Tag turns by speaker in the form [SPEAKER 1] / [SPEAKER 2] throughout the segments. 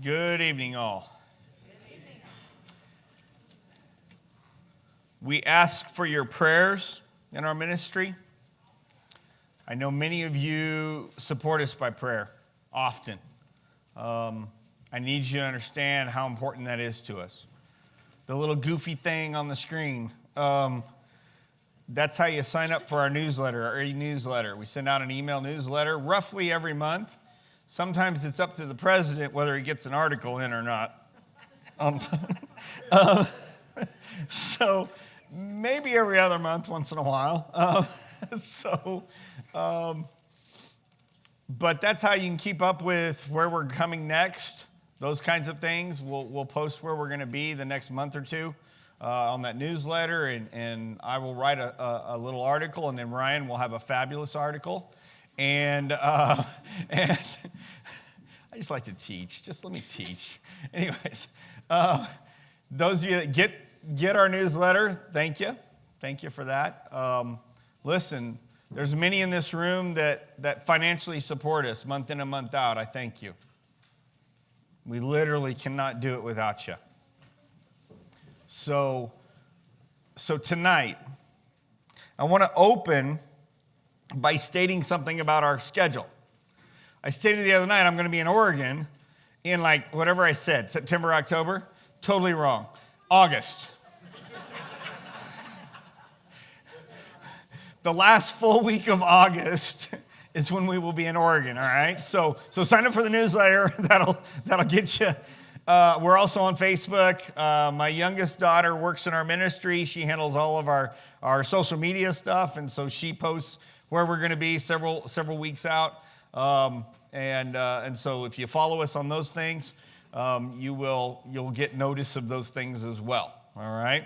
[SPEAKER 1] Good evening, all. We ask for your prayers in our ministry. I know many of you support us by prayer often. I need you to understand how important that is to us. The little goofy thing on the screen, that's how you sign up for our newsletter, our e-newsletter. We send out an email newsletter roughly every month. Sometimes it's up to the president whether he gets an article in or not. So maybe every other month, once in a while. But that's how you can keep up with where we're coming next, those kinds of things. We'll post where we're going to be the next month or two on that newsletter, and I will write a little article, and then Ryan will have a fabulous article. And I just like to teach. Just let me teach. Anyways, those of you that get our newsletter, thank you. Thank you for that. Listen, there's many in this room that financially support us month in and month out. I thank you. We literally cannot do it without you. So tonight, I want to open by stating something about our schedule. I stated the other night I'm going to be in Oregon in whatever I said, September, October. Totally wrong. August. The last full week of August is when we will be in Oregon, all right? So sign up for the newsletter. That'll get you. We're also on Facebook. My youngest daughter works in our ministry. She handles all of our social media stuff, and so she posts where we're going to be several weeks out. And so if you follow us on those things, you'll get notice of those things as well. All right.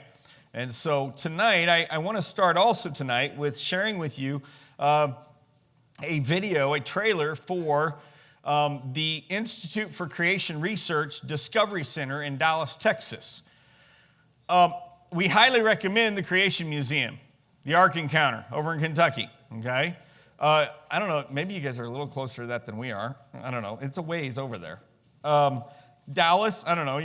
[SPEAKER 1] And so tonight, I want to start also tonight with sharing with you a trailer for the Institute for Creation Research Discovery Center in Dallas, Texas. We highly recommend the Creation Museum, the Ark Encounter over in Kentucky. Okay. I don't know, maybe you guys are a little closer to that than we are. I don't know. It's a ways over there. Dallas, I don't know.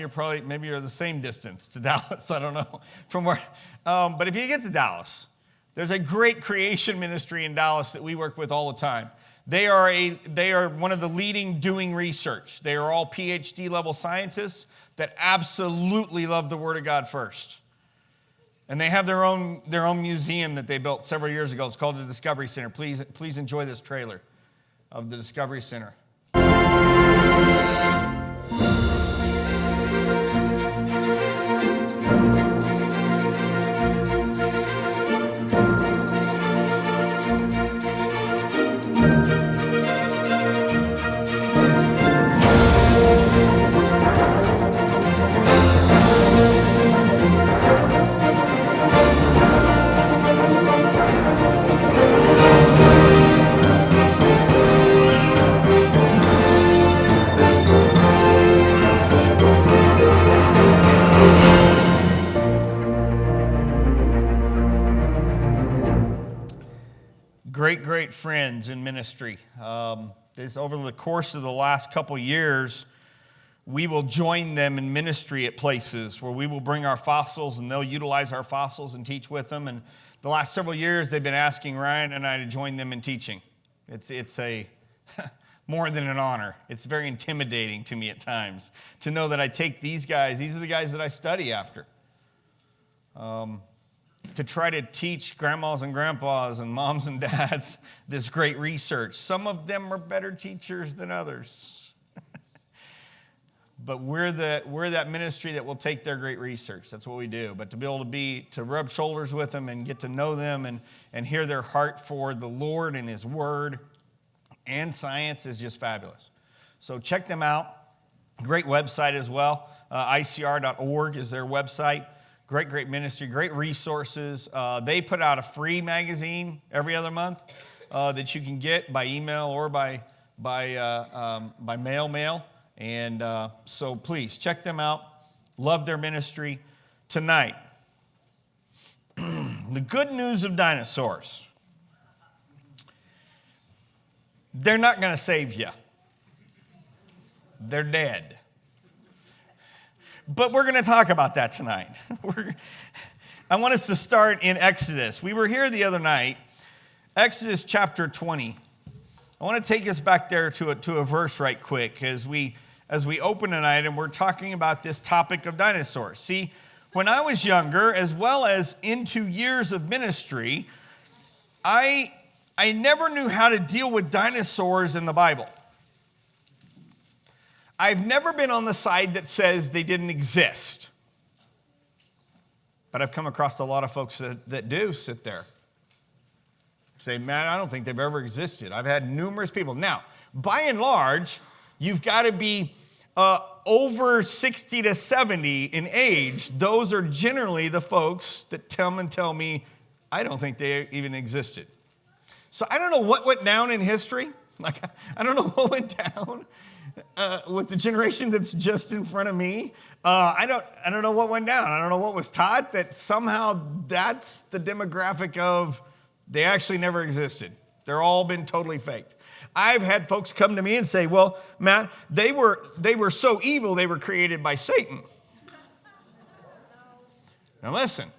[SPEAKER 1] Maybe you're the same distance to Dallas. I don't know from where. But if you get to Dallas, there's a great creation ministry in Dallas that we work with all the time. They are one of the leading doing research. They are all PhD level scientists that absolutely love the Word of God first. And they have their own museum that they built several years ago. It's called the Discovery Center. Please enjoy this trailer of the Discovery Center. Great friends in ministry. Over the course of the last couple years, we will join them in ministry at places where we will bring our fossils and they'll utilize our fossils and teach with them. And the last several years, they've been asking Ryan and I to join them in teaching. It's a more than an honor. It's very intimidating to me at times to know that I take these are the guys that I study after. To try to teach grandmas and grandpas and moms and dads this great research. Some of them are better teachers than others. But we're that ministry that will take their great research. That's what we do. But to be able to rub shoulders with them and get to know them and hear their heart for the Lord and His Word and science is just fabulous. So check them out. Great website as well. ICR.org is their website. Great ministry, great resources. They put out a free magazine every other month that you can get by email or by mail. And so please check them out. Love their ministry. Tonight, the good news of dinosaurs. They're not going to save you. They're dead. But we're going to talk about that tonight. I want us to start in Exodus. We were here the other night, Exodus chapter 20. I want to take us back there to a verse right quick as we open tonight, and we're talking about this topic of dinosaurs. See, when I was younger, as well as into years of ministry, I never knew how to deal with dinosaurs in the Bible. I've never been on the side that says they didn't exist. But I've come across a lot of folks that do sit there. Say, man, I don't think they've ever existed. I've had numerous people. Now, by and large, you've got to be over 60 to 70 in age. Those are generally the folks that tell me, I don't think they even existed. So I don't know what went down in history. Like, I don't know what went down with the generation that's just in front of me. I don't know what went down. I don't know what was taught, that somehow that's the demographic of they actually never existed. They're all been totally faked. I've had folks come to me and say, well, Matt, they were so evil they were created by Satan. Now listen,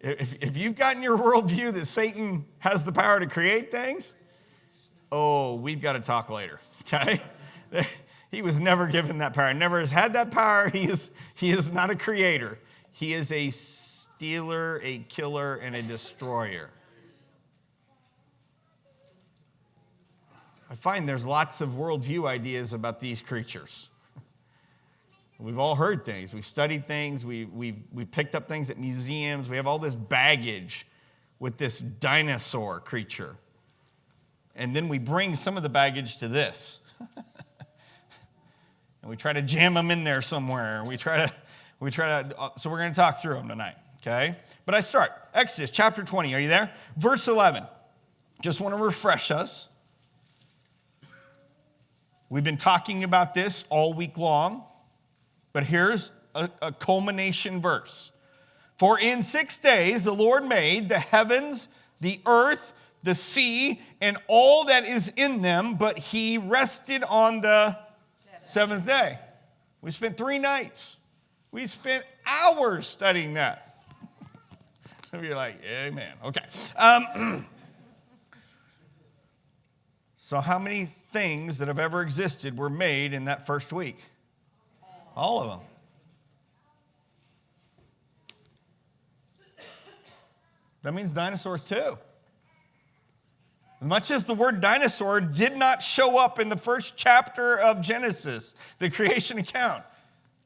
[SPEAKER 1] if you've got in your worldview that Satan has the power to create things, we've got to talk later, okay? He was never given that power. Never has had that power. He is not a creator. He is a stealer, a killer, and a destroyer. I find there's lots of worldview ideas about these creatures. We've all heard things. We've studied things. We've picked up things at museums. We have all this baggage with this dinosaur creature. And then we bring some of the baggage to this. And we try to jam them in there somewhere. So we're going to talk through them tonight, okay? But I start. Exodus chapter 20. Are you there? Verse 11. Just want to refresh us. We've been talking about this all week long, but here's a culmination verse. For in 6 days the Lord made the heavens, the earth, the sea, and all that is in them, but he rested on the seventh day. We spent 3 nights. We spent hours studying that. You're like, amen. Okay. So how many things that have ever existed were made in that first week? All of them. That means dinosaurs too. As much as the word dinosaur did not show up in the first chapter of Genesis, the creation account,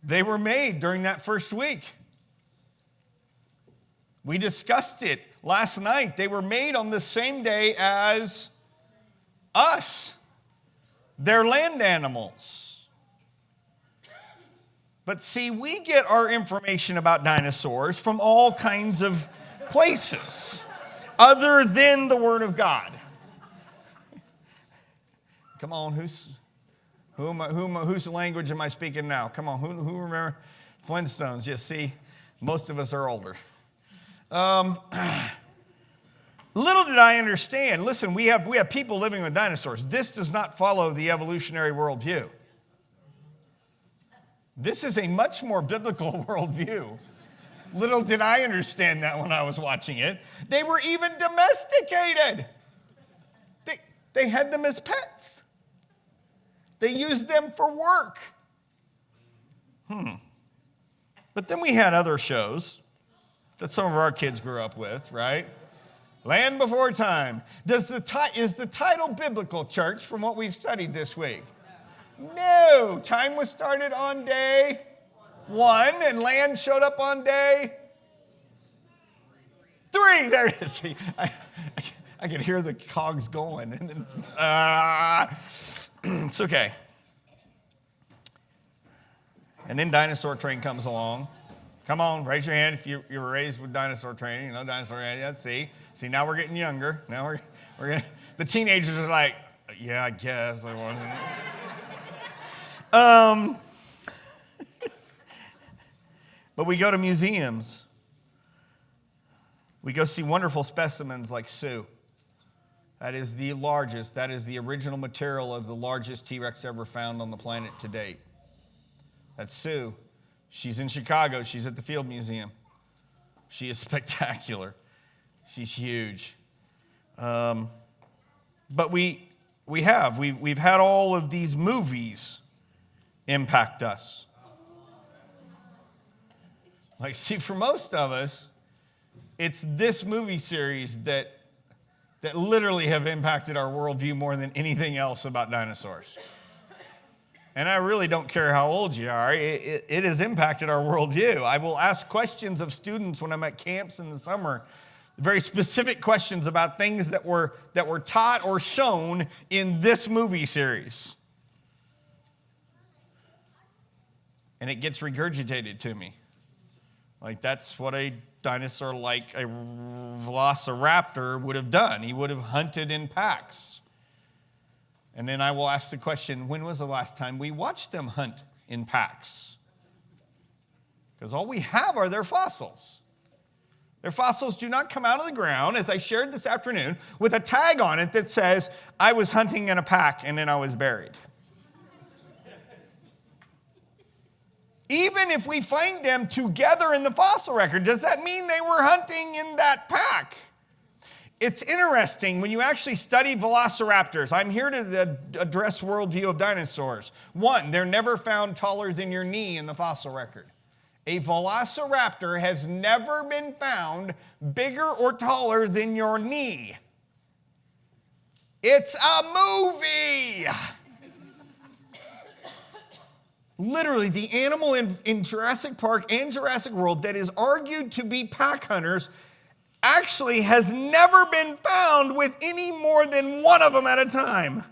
[SPEAKER 1] they were made during that first week. We discussed it last night. They were made on the same day as us. They're land animals. But see, we get our information about dinosaurs from all kinds of places other than the Word of God. Come on, whose language am I speaking now? Come on, who remember Flintstones? Yes, see, most of us are older. Little did I understand. Listen, we have people living with dinosaurs. This does not follow the evolutionary worldview. This is a much more biblical worldview. Little did I understand that when I was watching it. They were even domesticated. They had them as pets. They used them for work. But then we had other shows that some of our kids grew up with, right? Land Before Time. Is the title biblical, church, from what we've studied this week? No. Time was started on day 1, and land showed up on day 3. There it is. See, I can hear the cogs going. It's okay. And then Dinosaur Train comes along. Come on, raise your hand if you were raised with dinosaur training. You know, dinosaur, yeah, see, now we're getting younger. Now we're getting, the teenagers are like, yeah, I guess I wasn't. But we go to museums. We go see wonderful specimens like Sue. That is the largest, that is the original material of the largest T-Rex ever found on the planet to date. That's Sue. She's in Chicago. She's at the Field Museum. She is spectacular. She's huge. But we've had all of these movies impact us. Like, see, for most of us, it's this movie series that literally have impacted our worldview more than anything else about dinosaurs. And I really don't care how old you are. It has impacted our worldview. I will ask questions of students when I'm at camps in the summer, very specific questions about things that were taught or shown in this movie series. And it gets regurgitated to me. Like, that's what a dinosaur like a velociraptor would have done. He would have hunted in packs. And then I will ask the question, when was the last time we watched them hunt in packs? Because all we have are their fossils. Their fossils do not come out of the ground, as I shared this afternoon, with a tag on it that says, I was hunting in a pack and then I was buried. Even if we find them together in the fossil record, does that mean they were hunting in that pack? It's interesting when you actually study velociraptors. I'm here to address worldview of dinosaurs. One, they're never found taller than your knee in the fossil record. A velociraptor has never been found bigger or taller than your knee. It's a movie. Literally, the animal in Jurassic Park and Jurassic World that is argued to be pack hunters actually has never been found with any more than one of them at a time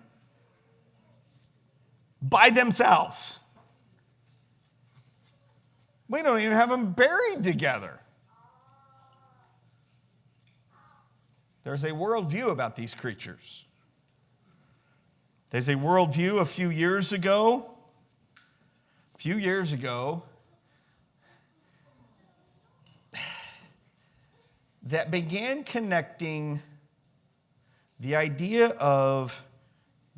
[SPEAKER 1] by themselves. We don't even have them buried together. There's a worldview about these creatures. There's a worldview a few years ago that began connecting the idea of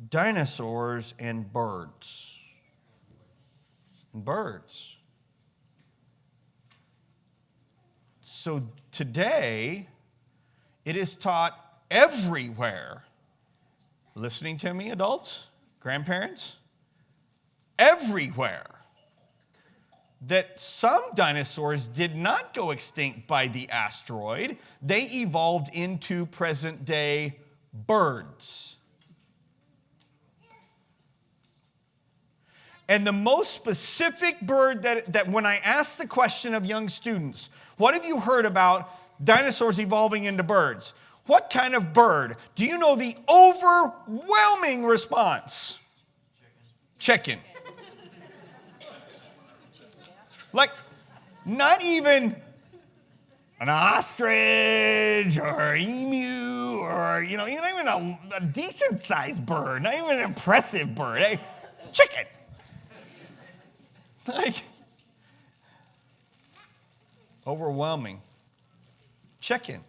[SPEAKER 1] dinosaurs and birds. So today, it is taught everywhere. Listening to me, adults, grandparents? Everywhere. That some dinosaurs did not go extinct by the asteroid. They evolved into present-day birds. And the most specific bird that when I ask the question of young students, what have you heard about dinosaurs evolving into birds? What kind of bird? Do you know the overwhelming response? Chicken. Like, not even an ostrich or emu or, not even a decent-sized bird, not even an impressive bird. Hey, chicken. Like, overwhelming. Chicken.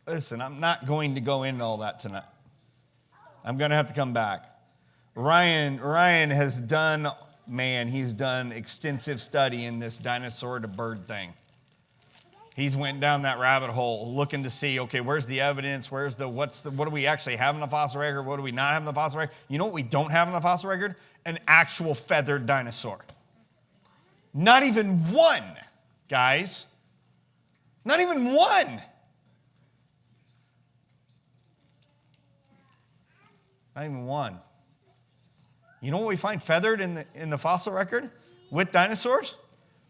[SPEAKER 1] Listen, I'm not going to go into all that tonight. I'm going to have to come back. Ryan has done extensive study in this dinosaur to bird thing. He's went down that rabbit hole looking to see, okay, where's the evidence? What do we actually have in the fossil record? What do we not have in the fossil record? You know what we don't have in the fossil record? An actual feathered dinosaur. Not even one, guys. Not even one. Not even one. You know what we find feathered in the fossil record with dinosaurs?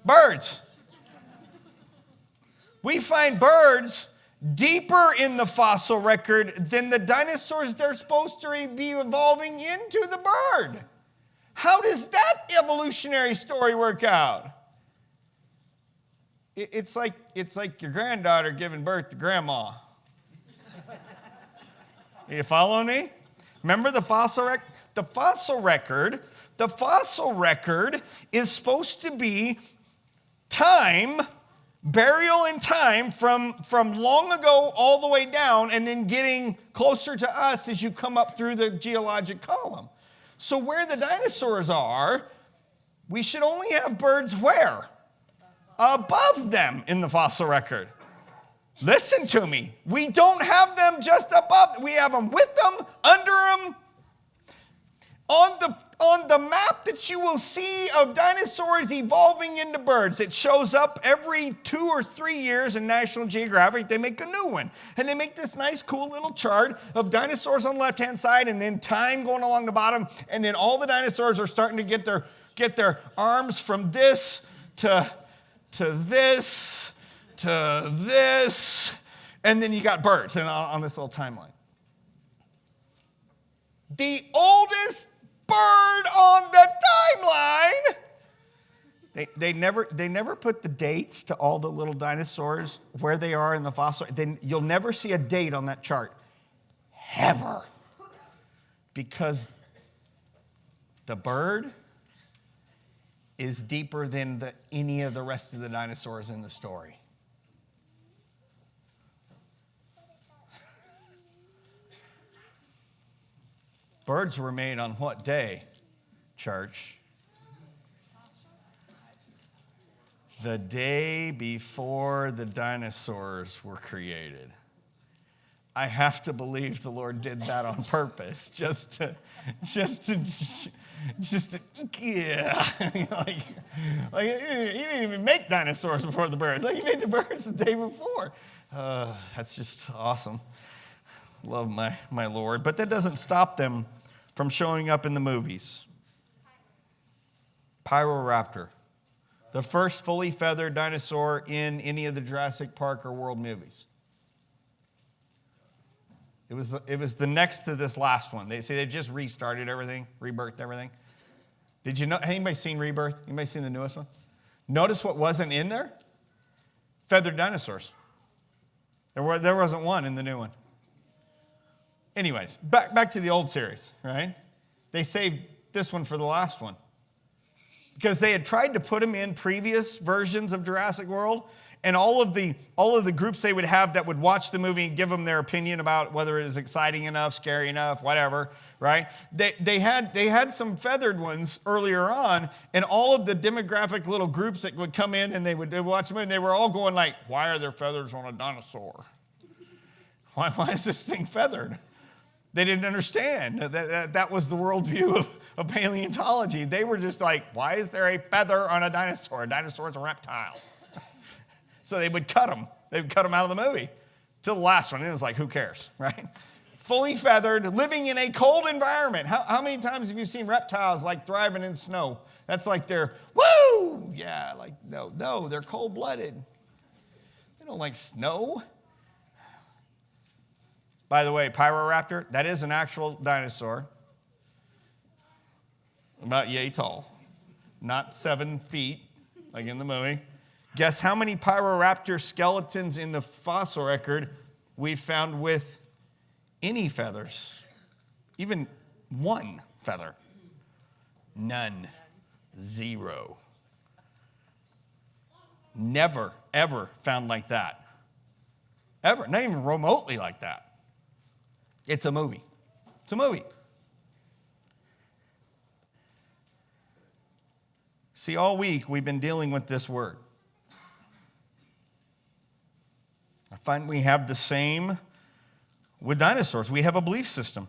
[SPEAKER 1] Birds. We find birds deeper in the fossil record than the dinosaurs they're supposed to be evolving into the bird. How does that evolutionary story work out? It's like your granddaughter giving birth to grandma. Are you following me? Remember the fossil record? The fossil record is supposed to be time, burial in time from long ago all the way down and then getting closer to us as you come up through the geologic column. So where the dinosaurs are, we should only have birds where? Above them in the fossil record. Listen to me. We don't have them just above. We have them with them, under them. On the map that you will see of dinosaurs evolving into birds, it shows up every 2 or 3 years in National Geographic. They make a new one. And they make this nice, cool little chart of dinosaurs on the left-hand side and then time going along the bottom. And then all the dinosaurs are starting to get their arms from this to this to this. And then you got birds on this little timeline. The oldest bird on the timeline. They never put the dates to all the little dinosaurs where they are in the fossil. You'll never see a date on that chart, ever, because the bird is deeper than any of the rest of the dinosaurs in the story. Birds were made on what day, church? The day before the dinosaurs were created. I have to believe the Lord did that on purpose, just to yeah. like he didn't even make dinosaurs before the birds. Like he made the birds the day before. That's just awesome. Love my Lord. But that doesn't stop them from showing up in the movies. Pyroraptor, the first fully feathered dinosaur in any of the Jurassic Park or World movies. It was the next to this last one. They say they just restarted everything, rebirthed everything. Did you know? Anybody seen Rebirth? Anybody seen the newest one? Notice what wasn't in there? Feathered dinosaurs. There wasn't one in the new one. Anyways, back to the old series, right? They saved this one for the last one because they had tried to put them in previous versions of Jurassic World, and all of the groups they would have that would watch the movie and give them their opinion about whether it was exciting enough, scary enough, whatever, right? They had some feathered ones earlier on, and all of the demographic little groups that would come in and they would watch the movie, and they were all going like, "Why are there feathers on a dinosaur? Why is this thing feathered?" They didn't understand that was the worldview of paleontology. They were just like, why is there a feather on a dinosaur? A dinosaur is a reptile. So they would cut them. They would cut them out of the movie. Till the last one, it was like, who cares, right? Fully feathered, living in a cold environment. How many times have you seen reptiles like thriving in snow? That's like they're, woo! Yeah, like, no, they're cold-blooded. They don't like snow. By the way, Pyroraptor, that is an actual dinosaur. About yay tall. Not 7 feet, like in the movie. Guess how many Pyroraptor skeletons in the fossil record we found with any feathers? Even one feather. None. 0. Never, ever found like that. Ever. Not even remotely like that. It's a movie. It's a movie. See, all week we've been dealing with this word. I find we have the same with dinosaurs. We have a belief system.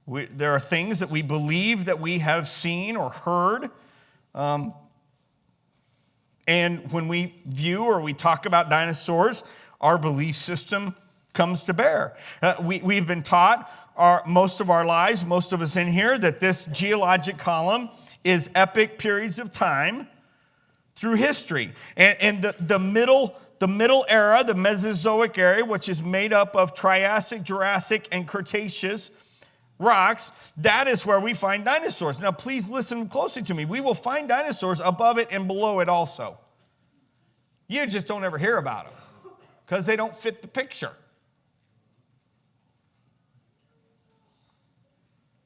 [SPEAKER 1] There are things that we believe that we have seen or heard. And when we view or we talk about dinosaurs, our belief system comes to bear. We've been taught most of our lives, most of us in here, that this geologic column is epic periods of time through history. And the middle era, the Mesozoic era, which is made up of Triassic, Jurassic, and Cretaceous rocks, that is where we find dinosaurs. Now, please listen closely to me. We will find dinosaurs above it and below it also. You just don't ever hear about them because they don't fit the picture.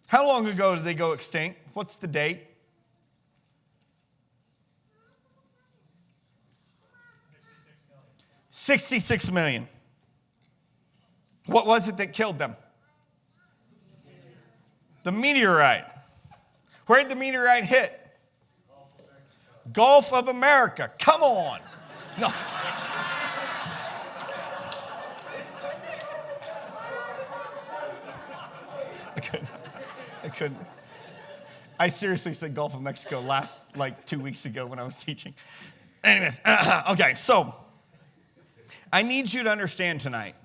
[SPEAKER 1] How long ago did they go extinct? What's the date? 66 million. What was it that killed them? The meteorite. Where'd the meteorite hit? Gulf of America. Come on. No. I couldn't. I seriously said Gulf of Mexico like 2 weeks ago when I was teaching. Anyways, okay, so I need you to understand tonight.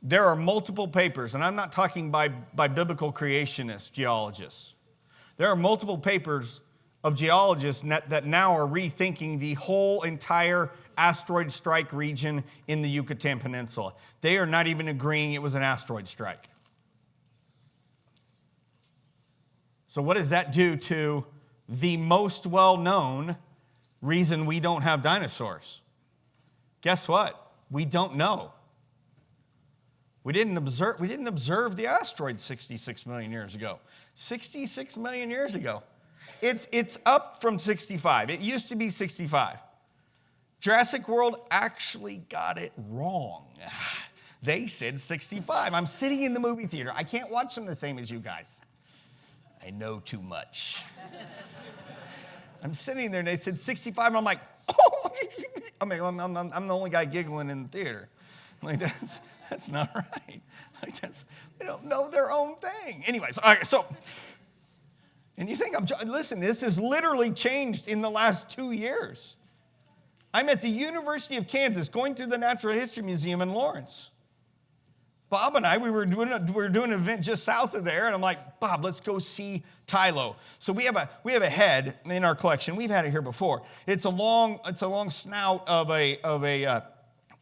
[SPEAKER 1] There are multiple papers, and I'm not talking by biblical creationist geologists. There are multiple papers of geologists that now are rethinking the whole entire asteroid strike region in the Yucatan Peninsula. They are not even agreeing it was an asteroid strike. So what does that do to the most well-known reason we don't have dinosaurs? Guess what? We don't know. We didn't observe the asteroid 66 million years ago. 66 million years ago. It's up from 65. It used to be 65. Jurassic World actually got it wrong. They said 65. I'm sitting in the movie theater. I can't watch them the same as you guys. I know too much. I'm sitting there and they said 65. And I'm like, oh, I'm the only guy giggling in the theater. Like, that's not right. Like, they don't know their own thing. Anyways, all right, so, and you think listen, this has literally changed in the last 2 years. I'm at the University of Kansas going through the Natural History Museum in Lawrence. Bob and I, we were doing an event just south of there, and I'm like, Bob, let's go see Tylo. So we have a head in our collection. We've had it here before. It's a long snout of a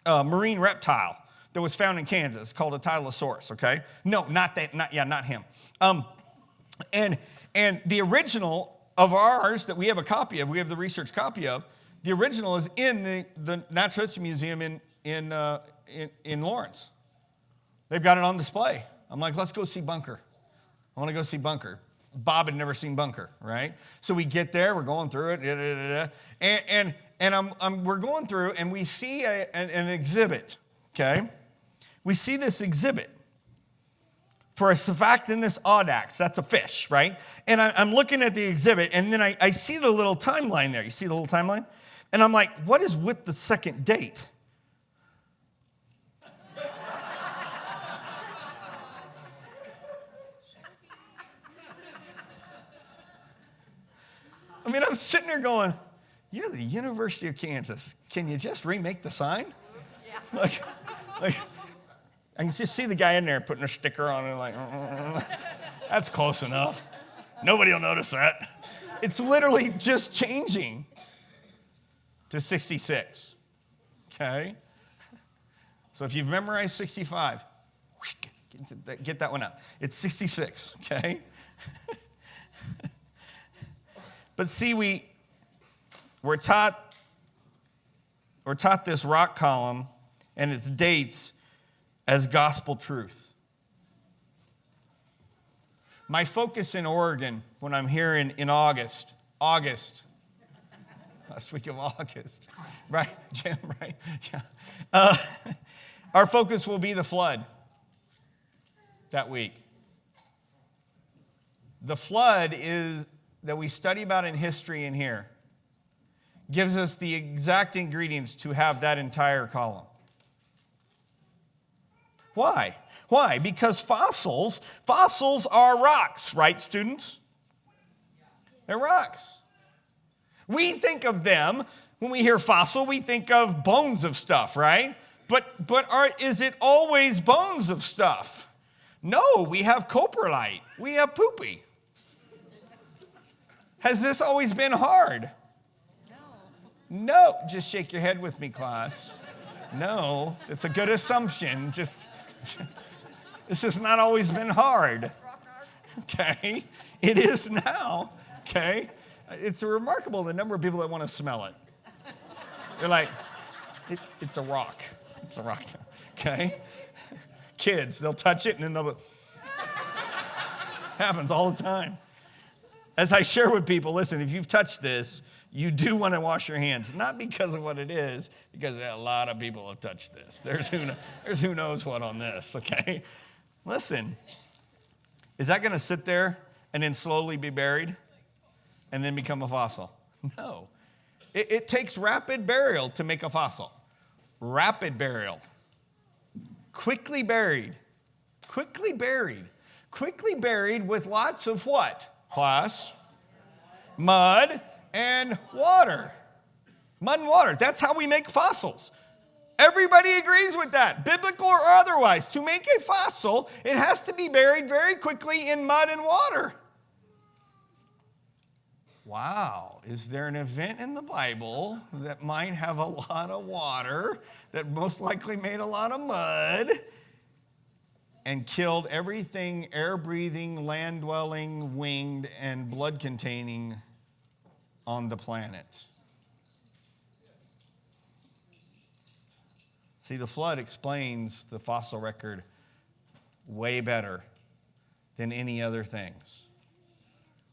[SPEAKER 1] marine reptile that was found in Kansas called a Tylosaurus. Okay, no, not that, not him. And the original of ours that we have a copy of, we have the research copy of. The original is in the Natural History Museum in Lawrence. They've got it on display. I'm like, let's go see Bunker. I want to go see Bunker. Bob had never seen Bunker, right? So we get there, we're going through it, and we're going through, and we see an exhibit, okay? We see this exhibit for a Cephactinus audax. That's a fish, right? And I'm looking at the exhibit, and then I see the little timeline there. You see the little timeline? And I'm like, what is with the second date? I mean, I'm sitting there going, you're the University of Kansas. Can you just remake the sign? Yeah. Like, I can just see the guy in there putting a sticker on it, like, that's close enough. Nobody will notice that. It's literally just changing to 66, okay? So if you've memorized 65, get that one out. It's 66, okay? But see, we're taught this rock column and its dates as gospel truth. My focus in Oregon when I'm here in August, last week of August, right, Jim, right? Yeah. Our focus will be the flood that week. The flood that we study about in history in here gives us the exact ingredients to have that entire column. Why? Why? Because fossils are rocks, right, students? They're rocks. We think of them, when we hear fossil, we think of bones of stuff, right? But is it always bones of stuff? No, we have coprolite. We have poopy. Has this always been hard? No. Just shake your head with me, class. No, it's a good assumption. This has not always been hard. Okay? It is now. Okay? It's remarkable the number of people that want to smell it. They're like, it's a rock. It's a rock. Okay? Kids, they'll touch it and then they'll... Happens all the time. As I share with people, listen, if you've touched this, you do want to wash your hands. Not because of what it is, because a lot of people have touched this. There's who knows what on this, okay? Listen, is that going to sit there and then slowly be buried and then become a fossil? No. It takes rapid burial to make a fossil. Rapid burial. Quickly buried. Quickly buried. Quickly buried with lots of what? Class? Mud and water. Mud and water. That's how we make fossils. Everybody agrees with that, biblical or otherwise. To make a fossil, it has to be buried very quickly in mud and water. Wow, is there an event in the Bible that might have a lot of water, that most likely made a lot of mud, and killed everything air-breathing, land-dwelling, winged, and blood-containing on the planet? See, the flood explains the fossil record way better than any other things.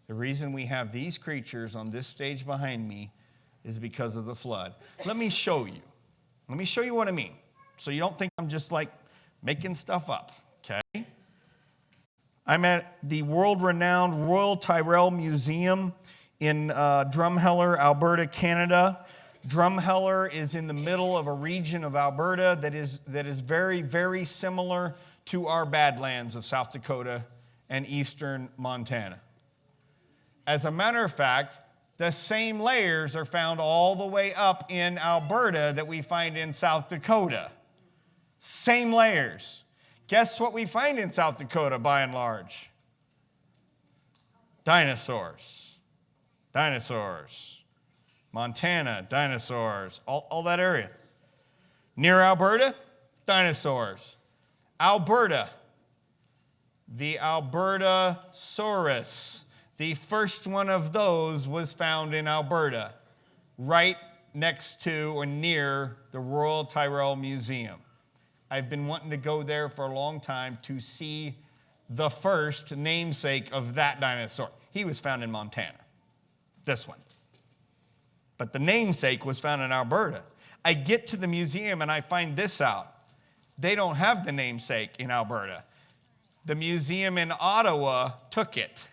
[SPEAKER 1] The reason we have these creatures on this stage behind me is because of the flood. Let me show you. Let me show you what I mean, so you don't think I'm just like making stuff up, okay? I'm at the world-renowned Royal Tyrrell Museum in Drumheller, Alberta, Canada. Drumheller is in the middle of a region of Alberta that is very, very similar to our Badlands of South Dakota and eastern Montana. As a matter of fact, the same layers are found all the way up in Alberta that we find in South Dakota. Same layers. Guess what we find in South Dakota by and large? Dinosaurs. Dinosaurs. Montana, dinosaurs, all that area. Near Alberta, dinosaurs. Alberta, the Albertosaurus. The first one of those was found in Alberta, right next to or near the Royal Tyrrell Museum. I've been wanting to go there for a long time to see the first namesake of that dinosaur. He was found in Montana, this one. But the namesake was found in Alberta. I get to the museum and I find this out. They don't have the namesake in Alberta. The museum in Ottawa took it.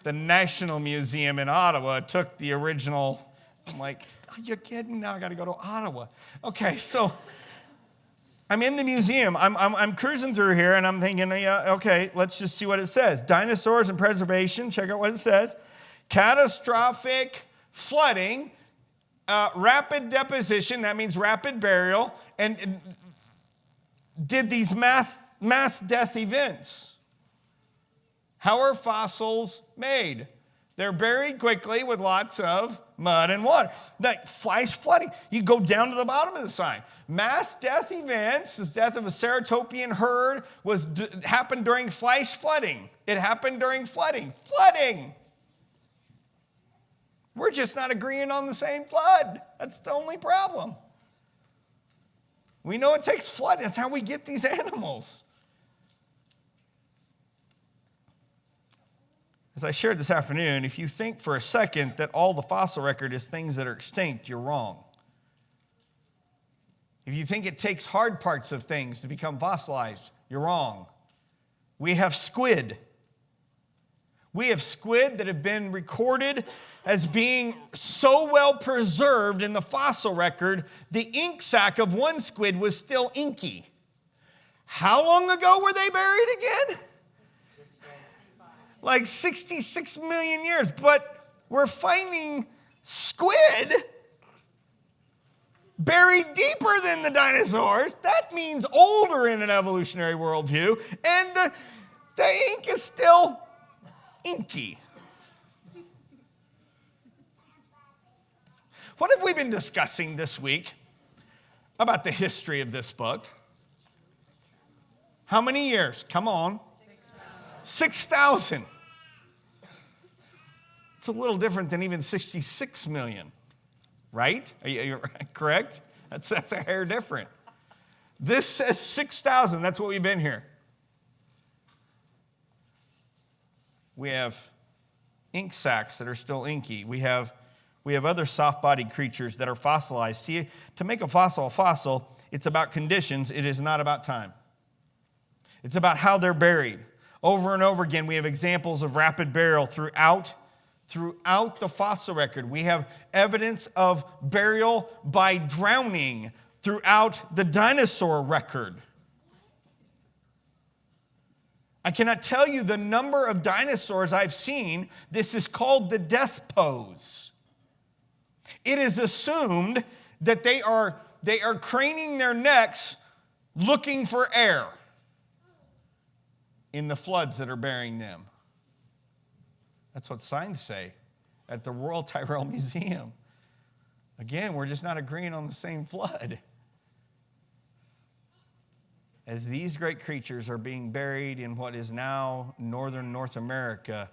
[SPEAKER 1] The National Museum in Ottawa took the original. I'm like, are you kidding? Now I got to go to Ottawa. Okay, so I'm in the museum. I'm cruising through here and I'm thinking, yeah, okay, let's just see what it says. Dinosaurs and preservation. Check out what it says. Catastrophic flooding, rapid deposition, that means rapid burial, and did these mass death events. How are fossils made? They're buried quickly with lots of mud and water. Like flash flooding. You go down to the bottom of the sign. Mass death events, the death of a Ceratopian herd, happened during flash flooding. It happened during flooding. Flooding! We're just not agreeing on the same flood. That's the only problem. We know it takes flood. That's how we get these animals. As I shared this afternoon, if you think for a second that all the fossil record is things that are extinct, you're wrong. If you think it takes hard parts of things to become fossilized, you're wrong. We have squid. We have squid that have been recorded as being so well preserved in the fossil record, the ink sac of one squid was still inky. How long ago were they buried again? Like 66 million years. But we're finding squid buried deeper than the dinosaurs. That means older in an evolutionary worldview. And the ink is still inky. What have we been discussing this week about the history of this book? How many years? Come on. 6,000. It's a little different than even 66 million, right? Are you correct? That's a hair different. This says 6,000. That's what we've been here. We have ink sacs that are still inky. We have other soft-bodied creatures that are fossilized. See, to make a fossil, it's about conditions. It is not about time. It's about how they're buried. Over and over again, we have examples of rapid burial throughout the fossil record. We have evidence of burial by drowning throughout the dinosaur record. I cannot tell you the number of dinosaurs I've seen. This is called the death pose. It is assumed that they are craning their necks looking for air in the floods that are burying them. That's what signs say at the Royal Tyrrell Museum. Again, we're just not agreeing on the same flood. As these great creatures are being buried in what is now northern North America,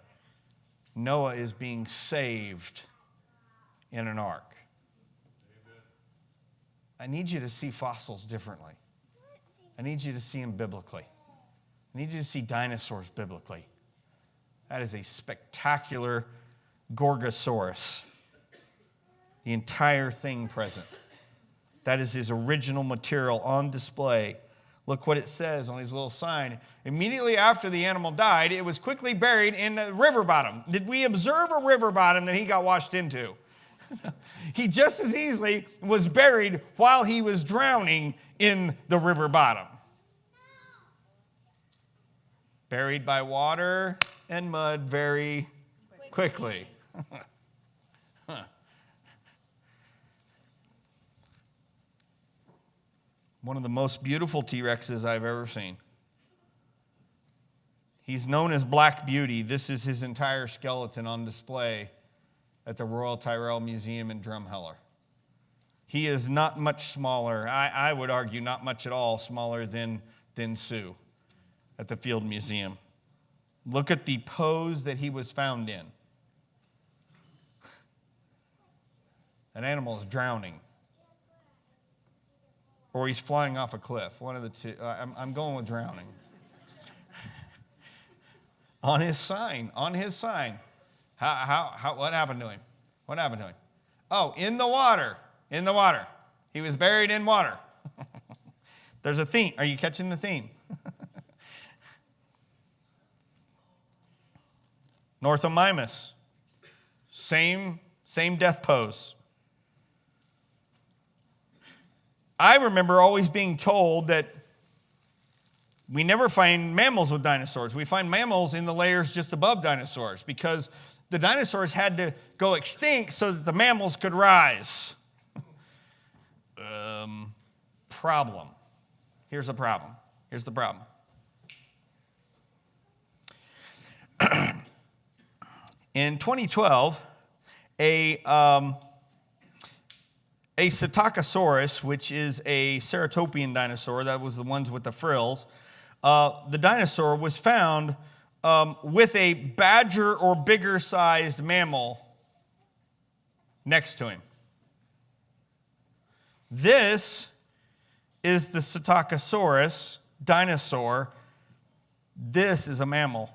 [SPEAKER 1] Noah is being saved in an ark. I need you to see fossils differently. I need you to see them biblically. I need you to see dinosaurs biblically. That is a spectacular Gorgosaurus. The entire thing present. That is his original material on display. Look what it says on his little sign. Immediately after the animal died, it was quickly buried in a river bottom. Did we observe a river bottom that he got washed into? He just as easily was buried while he was drowning in the river bottom. Buried by water and mud very quickly. One of the most beautiful T-Rexes I've ever seen. He's known as Black Beauty. This is his entire skeleton on display at the Royal Tyrrell Museum in Drumheller. He is not much smaller. I would argue not much at all smaller than Sue at the Field Museum. Look at the pose that he was found in. An animal is drowning. Or he's flying off a cliff. One of the two. I'm going with drowning. On his sign. What happened to him? What happened to him? Oh, in the water. In the water. He was buried in water. There's a theme. Are you catching the theme? Northomimus. Same death pose. I remember always being told that we never find mammals with dinosaurs. We find mammals in the layers just above dinosaurs because the dinosaurs had to go extinct so that the mammals could rise. Problem. Here's the problem. In 2012, a Psittacosaurus, which is a ceratopian dinosaur, that was the ones with the frills, the dinosaur was found with a badger or bigger sized mammal next to him. This is the Psittacosaurus dinosaur. This is a mammal.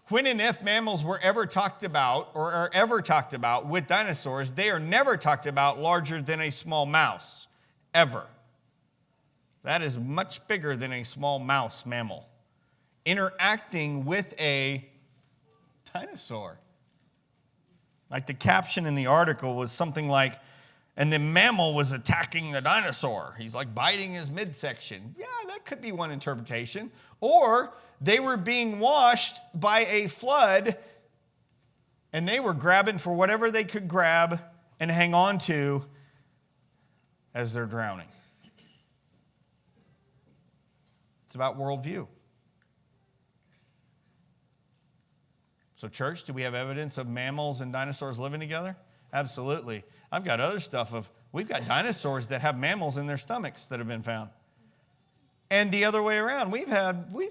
[SPEAKER 1] When and if mammals were ever talked about or are ever talked about with dinosaurs, they are never talked about larger than a small mouse, ever. That is much bigger than a small mouse mammal interacting with a dinosaur. Like the caption in the article was something like, and the mammal was attacking the dinosaur. He's like biting his midsection. Yeah, that could be one interpretation. Or they were being washed by a flood and they were grabbing for whatever they could grab and hang on to as they're drowning. It's about worldview. So, church, do we have evidence of mammals and dinosaurs living together? Absolutely. I've got other stuff we've got dinosaurs that have mammals in their stomachs that have been found. And the other way around, we've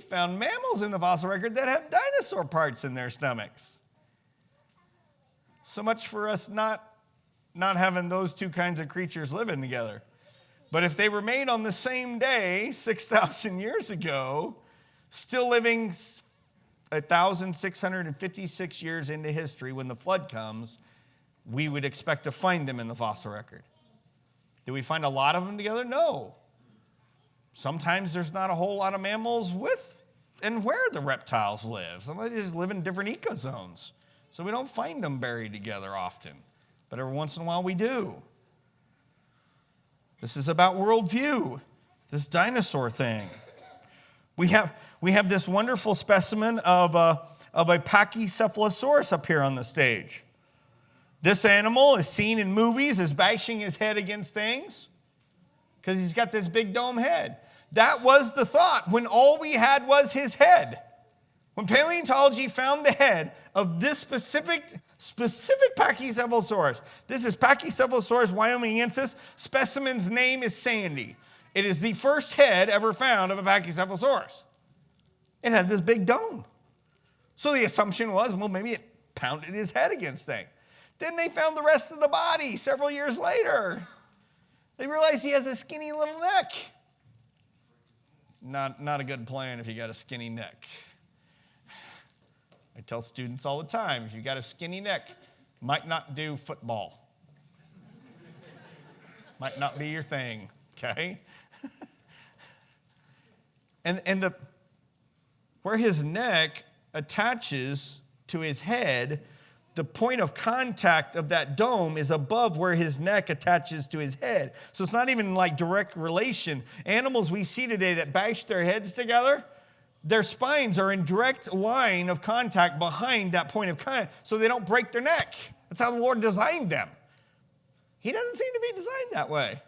[SPEAKER 1] found mammals in the fossil record that have dinosaur parts in their stomachs. So much for us not having those two kinds of creatures living together. But if they were made on the same day, 6,000 years ago, still living 1,656 years into history, when the flood comes, we would expect to find them in the fossil record. Did we find a lot of them together? No. sometimes there's not a whole lot of mammals with and where the reptiles live. Some of they just live in different ecozones. So we don't find them buried together often. But every once in a while we do. This is about worldview, this dinosaur thing. We have this wonderful specimen of a Pachycephalosaurus up here on the stage. This animal is seen in movies as bashing his head against things because he's got this big dome head. That was the thought when all we had was his head. When paleontology found the head of this specific Pachycephalosaurus, this is Pachycephalosaurus wyomingensis. Specimen's name is Sandy. It is the first head ever found of a Pachycephalosaurus. It had this big dome. So the assumption was, well, maybe it pounded his head against things. Then they found the rest of the body several years later. They realized he has a skinny little neck. Not a good plan if you got a skinny neck. I tell students all the time, if you got a skinny neck, might not do football. Might not be your thing, okay? and where his neck attaches to his head, the point of contact of that dome is above where his neck attaches to his head. So it's not even like direct relation. Animals we see today that bash their heads together, their spines are in direct line of contact behind that point of contact so they don't break their neck. That's how the Lord designed them. He doesn't seem to be designed that way.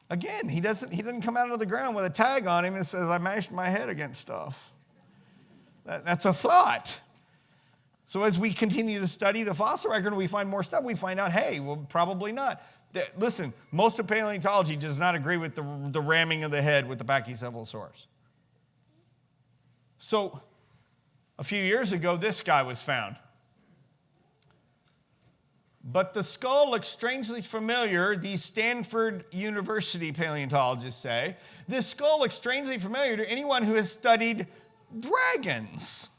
[SPEAKER 1] Again, he doesn't come out of the ground with a tag on him that says, I mashed my head against stuff. That's a thought. So as we continue to study the fossil record and we find more stuff, we find out, hey, well, probably not. Listen, most of paleontology does not agree with the ramming of the head with the Pachycephalosaurus. So a few years ago, this guy was found. But the skull looks strangely familiar, these Stanford University paleontologists say. This skull looks strangely familiar to anyone who has studied dragons.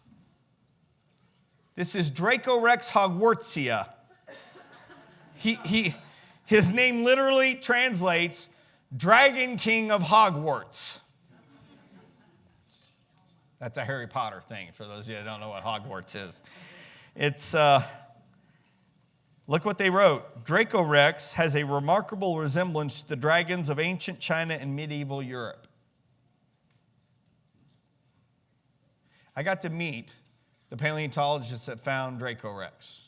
[SPEAKER 1] This is Dracorex hogwartsia. His name literally translates Dragon King of Hogwarts. That's a Harry Potter thing, for those of you who don't know what Hogwarts is. It's, look what they wrote. Dracorex has a remarkable resemblance to the dragons of ancient China and medieval Europe. I got to meet the paleontologists that found Dracorex.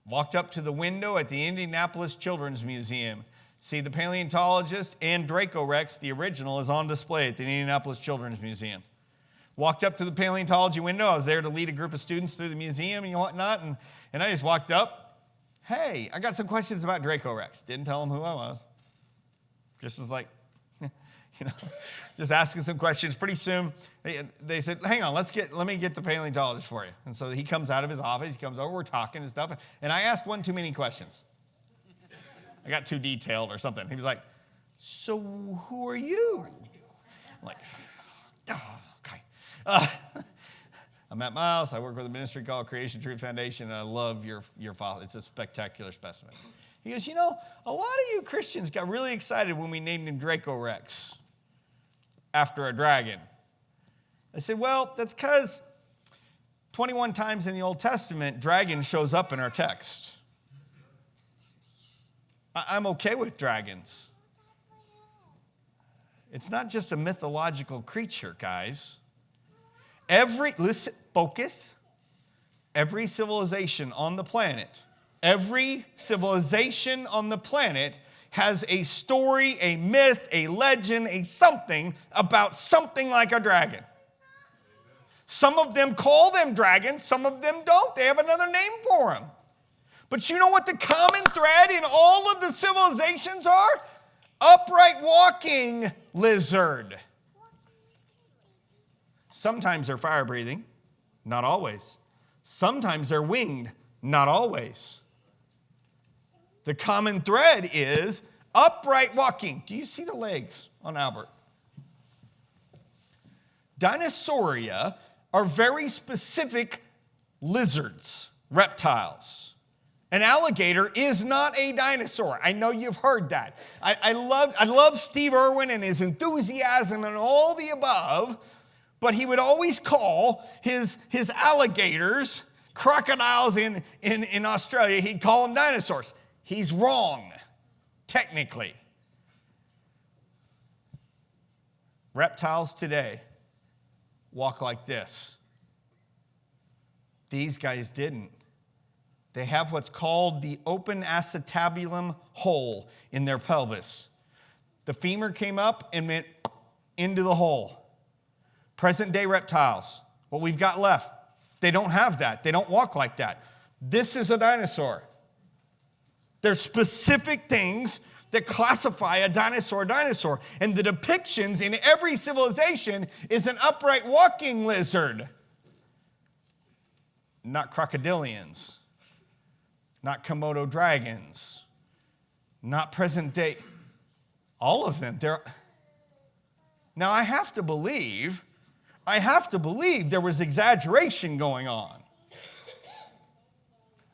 [SPEAKER 1] Walked up to the window at the Indianapolis Children's Museum. See, the paleontologist and Dracorex, the original, is on display at the Indianapolis Children's Museum. Walked up to the paleontology window. I was there to lead a group of students through the museum and whatnot, and I just walked up. Hey, I got some questions about Dracorex. Didn't tell them who I was. Just was like, just asking some questions. Pretty soon, they said, hang on, let me get the paleontologist for you. And so he comes out of his office, he comes over, we're talking and stuff. And I asked one too many questions. I got too detailed or something. He was like, so who are you? I'm like, oh, okay. I'm at Miles. I work with a ministry called Creation Truth Foundation, and I love your file. It's a spectacular specimen. He goes, a lot of you Christians got really excited when we named him Dracorex after a dragon. I said, well, that's because 21 times in the Old Testament, dragon shows up in our text. I'm okay with dragons. It's not just a mythological creature, guys. Focus. Every civilization on the planet has a story, a myth, a legend, a something about something like a dragon. Some of them call them dragons, some of them don't. They have another name for them. But you know what the common thread in all of the civilizations are? Upright walking lizard. Sometimes they're fire breathing, not always. Sometimes they're winged, not always. The common thread is upright walking. Do you see the legs on Albert? Dinosauria are very specific lizards, reptiles. An alligator is not a dinosaur. I know you've heard that. I love Steve Irwin and his enthusiasm and all the above, but he would always call his alligators, crocodiles in Australia, he'd call them dinosaurs. He's wrong, technically. Reptiles today walk like this. These guys didn't. They have what's called the open acetabulum hole in their pelvis. The femur came up and went into the hole. Present day reptiles, what we've got left, they don't have that. They don't walk like that. This is a dinosaur. There's specific things that classify a dinosaur. And the depictions in every civilization is an upright walking lizard. Not crocodilians. Not Komodo dragons, not present day, all of them. Now I have to believe there was exaggeration going on.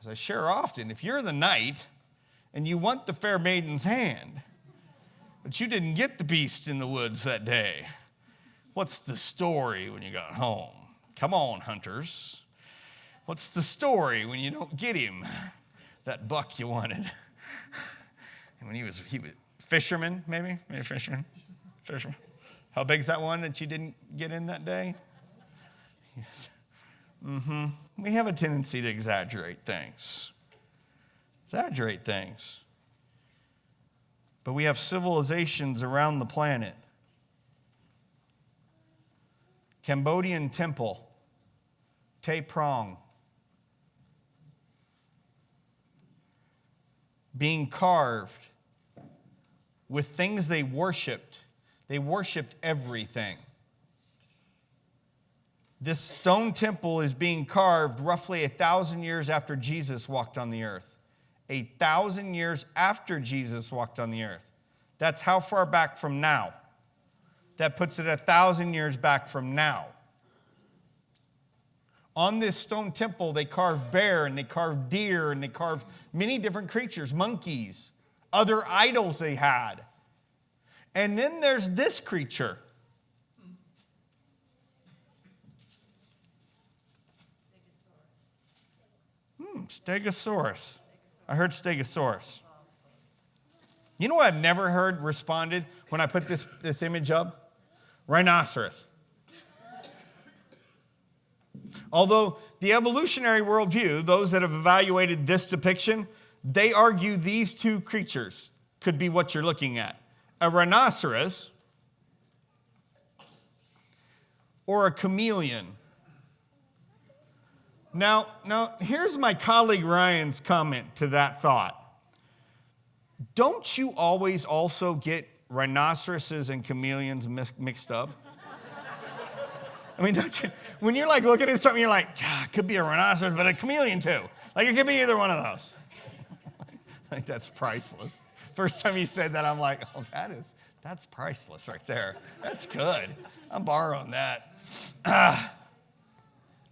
[SPEAKER 1] As I share often, if you're the knight and you want the fair maiden's hand, but you didn't get the beast in the woods that day, what's the story when you got home? Come on, hunters. What's the story when you don't get him? That buck you wanted. And when he was fisherman, maybe fisherman. How big's that one that you didn't get in that day? Yes. We have a tendency to exaggerate things. But we have civilizations around the planet. Cambodian temple, Tay Prong, being carved with things they worshiped. They worshiped everything. This stone temple is being carved roughly 1,000 years after Jesus walked on the earth. 1,000 years after Jesus walked on the earth. That's how far back from now? That puts it 1,000 years back from now. On this stone temple, they carved bear and they carved deer and they carved many different creatures, monkeys, other idols they had. And then there's this creature. Stegosaurus. I heard Stegosaurus. You know what I've never heard responded when I put this image up? Rhinoceros. Although the evolutionary worldview, those that have evaluated this depiction, they argue these two creatures could be what you're looking at. A rhinoceros or a chameleon. Now, here's my colleague Ryan's comment to that thought. Don't you always also get rhinoceroses and chameleons mixed up? I mean, when you're like looking at something, you're like, it could be a rhinoceros, but a chameleon too. Like it could be either one of those. Like that's priceless. First time he said that, I'm like, oh, that's priceless right there. That's good. I'm borrowing that.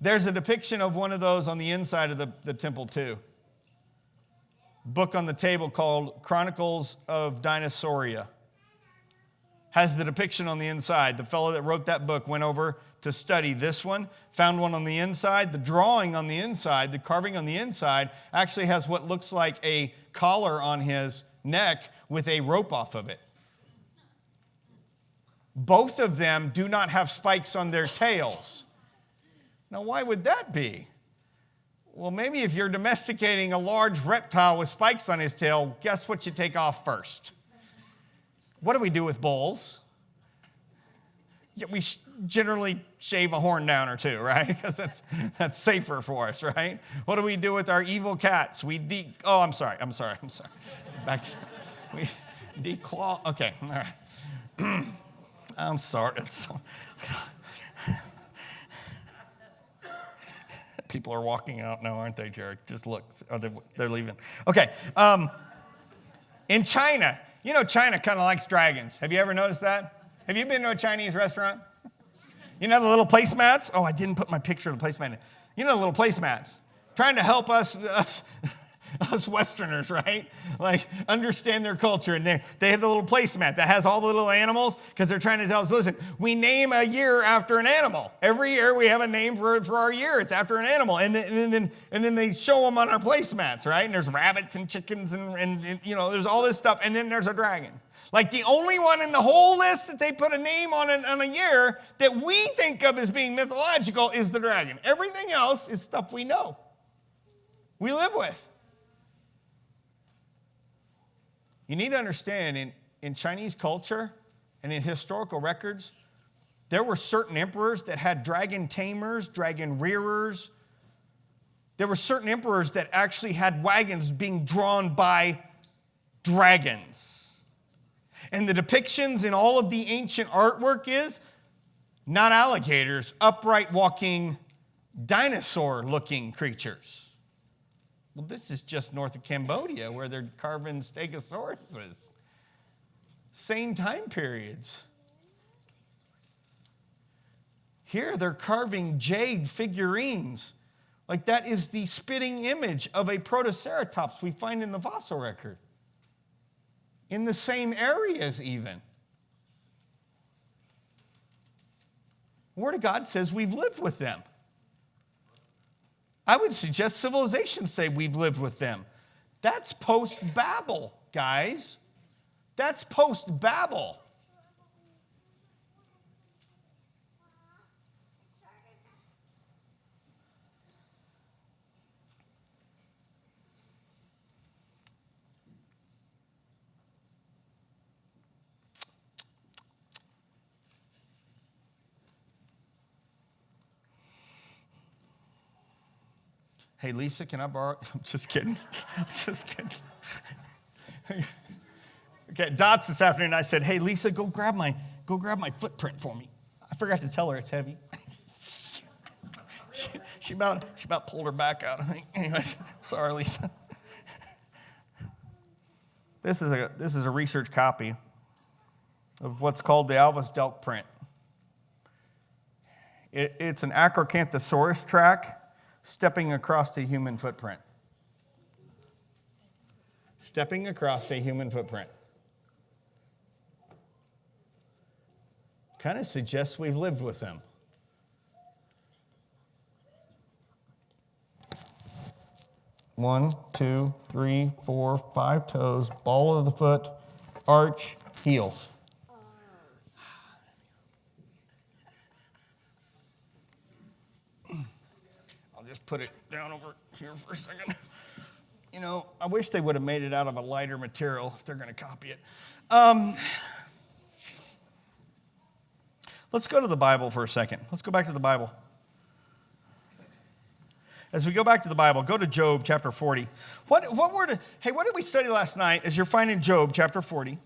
[SPEAKER 1] There's a depiction of one of those on the inside of the temple too. Book on the table called Chronicles of Dinosauria has the depiction on the inside. The fellow that wrote that book went over to study this one, found one on the inside. The drawing on the inside, the carving on the inside, actually has what looks like a collar on his neck with a rope off of it. Both of them do not have spikes on their tails. Now, why would that be? Well, maybe if you're domesticating a large reptile with spikes on his tail, guess what you take off first? What do we do with bulls? Yeah, we generally shave a horn down or two, right? Because that's safer for us, right? What do we do with our evil cats? I'm sorry. Back to we declaw. Okay, all right. I'm sorry. People are walking out now, aren't they, Jared? Just look. Oh, they're leaving. Okay. In China, China kind of likes dragons. Have you ever noticed that? Have you been to a Chinese restaurant? You know the little placemats? Oh, I didn't put my picture of the placemat in. You know the little placemats. Trying to help us us Westerners, right? Like, understand their culture. And they have the little placemat that has all the little animals because they're trying to tell us, listen, we name a year after an animal. Every year we have a name for our year. It's after an animal. And then they show them on our placemats, right? And there's rabbits and chickens and there's all this stuff. And then there's a dragon. Like the only one in the whole list that they put a name on a year that we think of as being mythological is the dragon. Everything else is stuff we know, we live with. You need to understand, in Chinese culture and in historical records, there were certain emperors that had dragon tamers, dragon rearers. There were certain emperors that actually had wagons being drawn by dragons. And the depictions in all of the ancient artwork is not alligators, upright walking, dinosaur-looking creatures. Well, this is just north of Cambodia where they're carving stegosauruses. Same time periods. Here they're carving jade figurines. Like that is the spitting image of a protoceratops we find in the fossil record. In the same areas even. The Word of God says we've lived with them. I would suggest civilizations say we've lived with them. That's post-Babel, guys. That's post-Babel. Hey, Lisa, can I borrow? I'm just kidding. I'm just kidding. Okay, Dots this afternoon, I said, hey, Lisa, go grab my footprint for me. I forgot to tell her it's heavy. she about pulled her back out, I think. Anyways, sorry, Lisa. This is a research copy of what's called the Alvis Delk print. It's an Acrocanthosaurus track stepping across a human footprint. Stepping across a human footprint. Kind of suggests we've lived with them. One, two, three, 4, 5 toes, ball of the foot, arch, heel. Just put it down over here for a second. I wish they would have made it out of a lighter material if they're going to copy it. Let's go to the Bible for a second. Let's go back to the Bible. As we go back to the Bible, go to Job chapter 40. What did we study last night as you're finding Job chapter 40?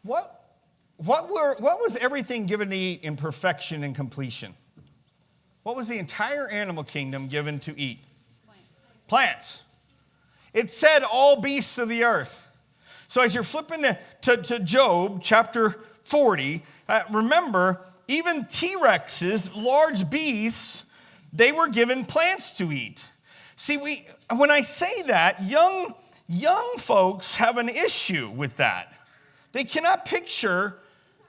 [SPEAKER 1] What was everything given to eat in perfection and completion? What was the entire animal kingdom given to eat? Plants. It said all beasts of the earth. So as you're flipping to Job chapter 40, remember, even T-Rexes, large beasts, they were given plants to eat. See, when I say that, young folks have an issue with that. They cannot picture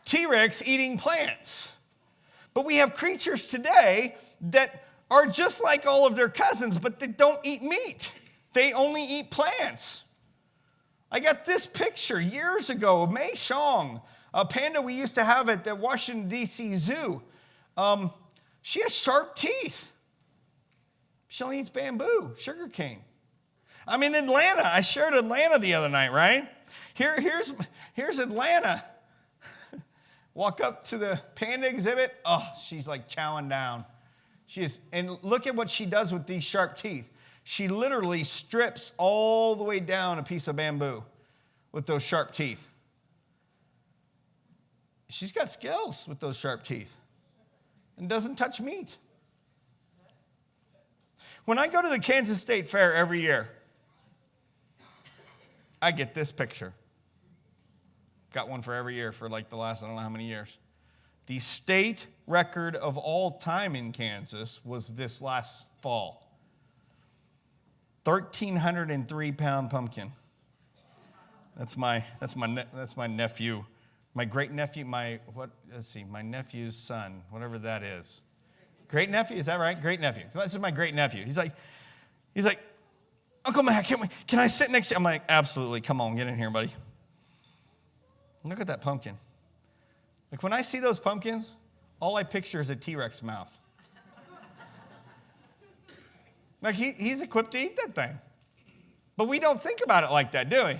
[SPEAKER 1] T-Rex eating plants. But we have creatures today that are just like all of their cousins, but they don't eat meat. They only eat plants. I got this picture years ago of Mei Xiong, a panda we used to have at the Washington, D.C. Zoo. She has sharp teeth. She only eats bamboo, sugarcane. I'm in Atlanta. I shared Atlanta the other night, right? Here's Atlanta. Walk up to the panda exhibit. Oh, she's like chowing down. And look at what she does with these sharp teeth. She literally strips all the way down a piece of bamboo with those sharp teeth. She's got skills with those sharp teeth and doesn't touch meat. When I go to the Kansas State Fair every year, I get this picture. Got one for every year for like the last, I don't know how many years. The state record of all time in Kansas was this last fall. 1,303-pound pumpkin. That's my nephew, my great nephew, my nephew's son, whatever that is. Great nephew, is that right? Great nephew. This is my great nephew. He's like, Uncle Matt, can I sit next to you? I'm like, absolutely. Come on, get in here, buddy. Look at that pumpkin. Like when I see those pumpkins, all I picture is a T-Rex mouth. Like he's equipped to eat that thing. But we don't think about it like that, do we?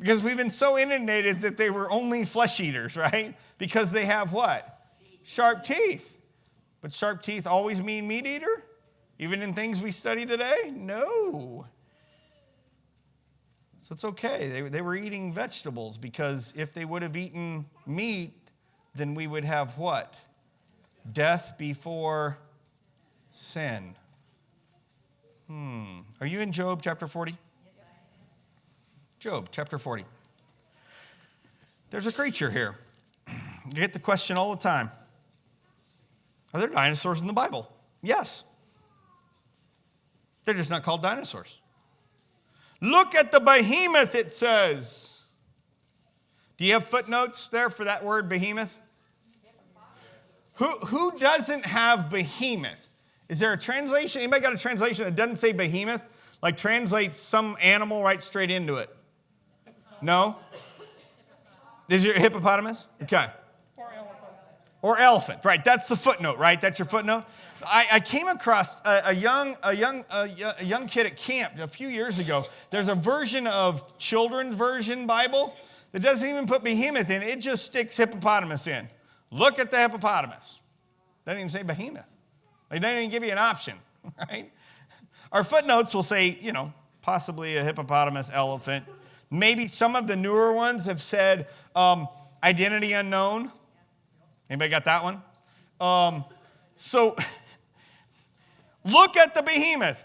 [SPEAKER 1] Because we've been so inundated that they were only flesh eaters, right? Because they have what? Sharp teeth. But sharp teeth always mean meat eater? Even in things we study today? No. So it's okay. They were eating vegetables because if they would have eaten meat, then we would have what? Death before sin. Are you in Job chapter 40? Job chapter 40. There's a creature here. You get the question all the time. Are there dinosaurs in the Bible? Yes. They're just not called dinosaurs. Look at the behemoth, it says. Do you have footnotes there for that word behemoth? Who doesn't have behemoth? Is there a translation? Anybody got a translation that doesn't say behemoth? Like translates some animal right straight into it? No? Is your hippopotamus? Okay. Or elephant, right? That's the footnote, right? That's your footnote. I came across a young kid at camp a few years ago. There's a version of children's version Bible that doesn't even put behemoth in. It just sticks hippopotamus in. Look at the hippopotamus. Doesn't even say behemoth. They don't even give you an option, right? Our footnotes will say, possibly a hippopotamus, elephant. Maybe some of the newer ones have said identity unknown. Anybody got that one? So look at the behemoth.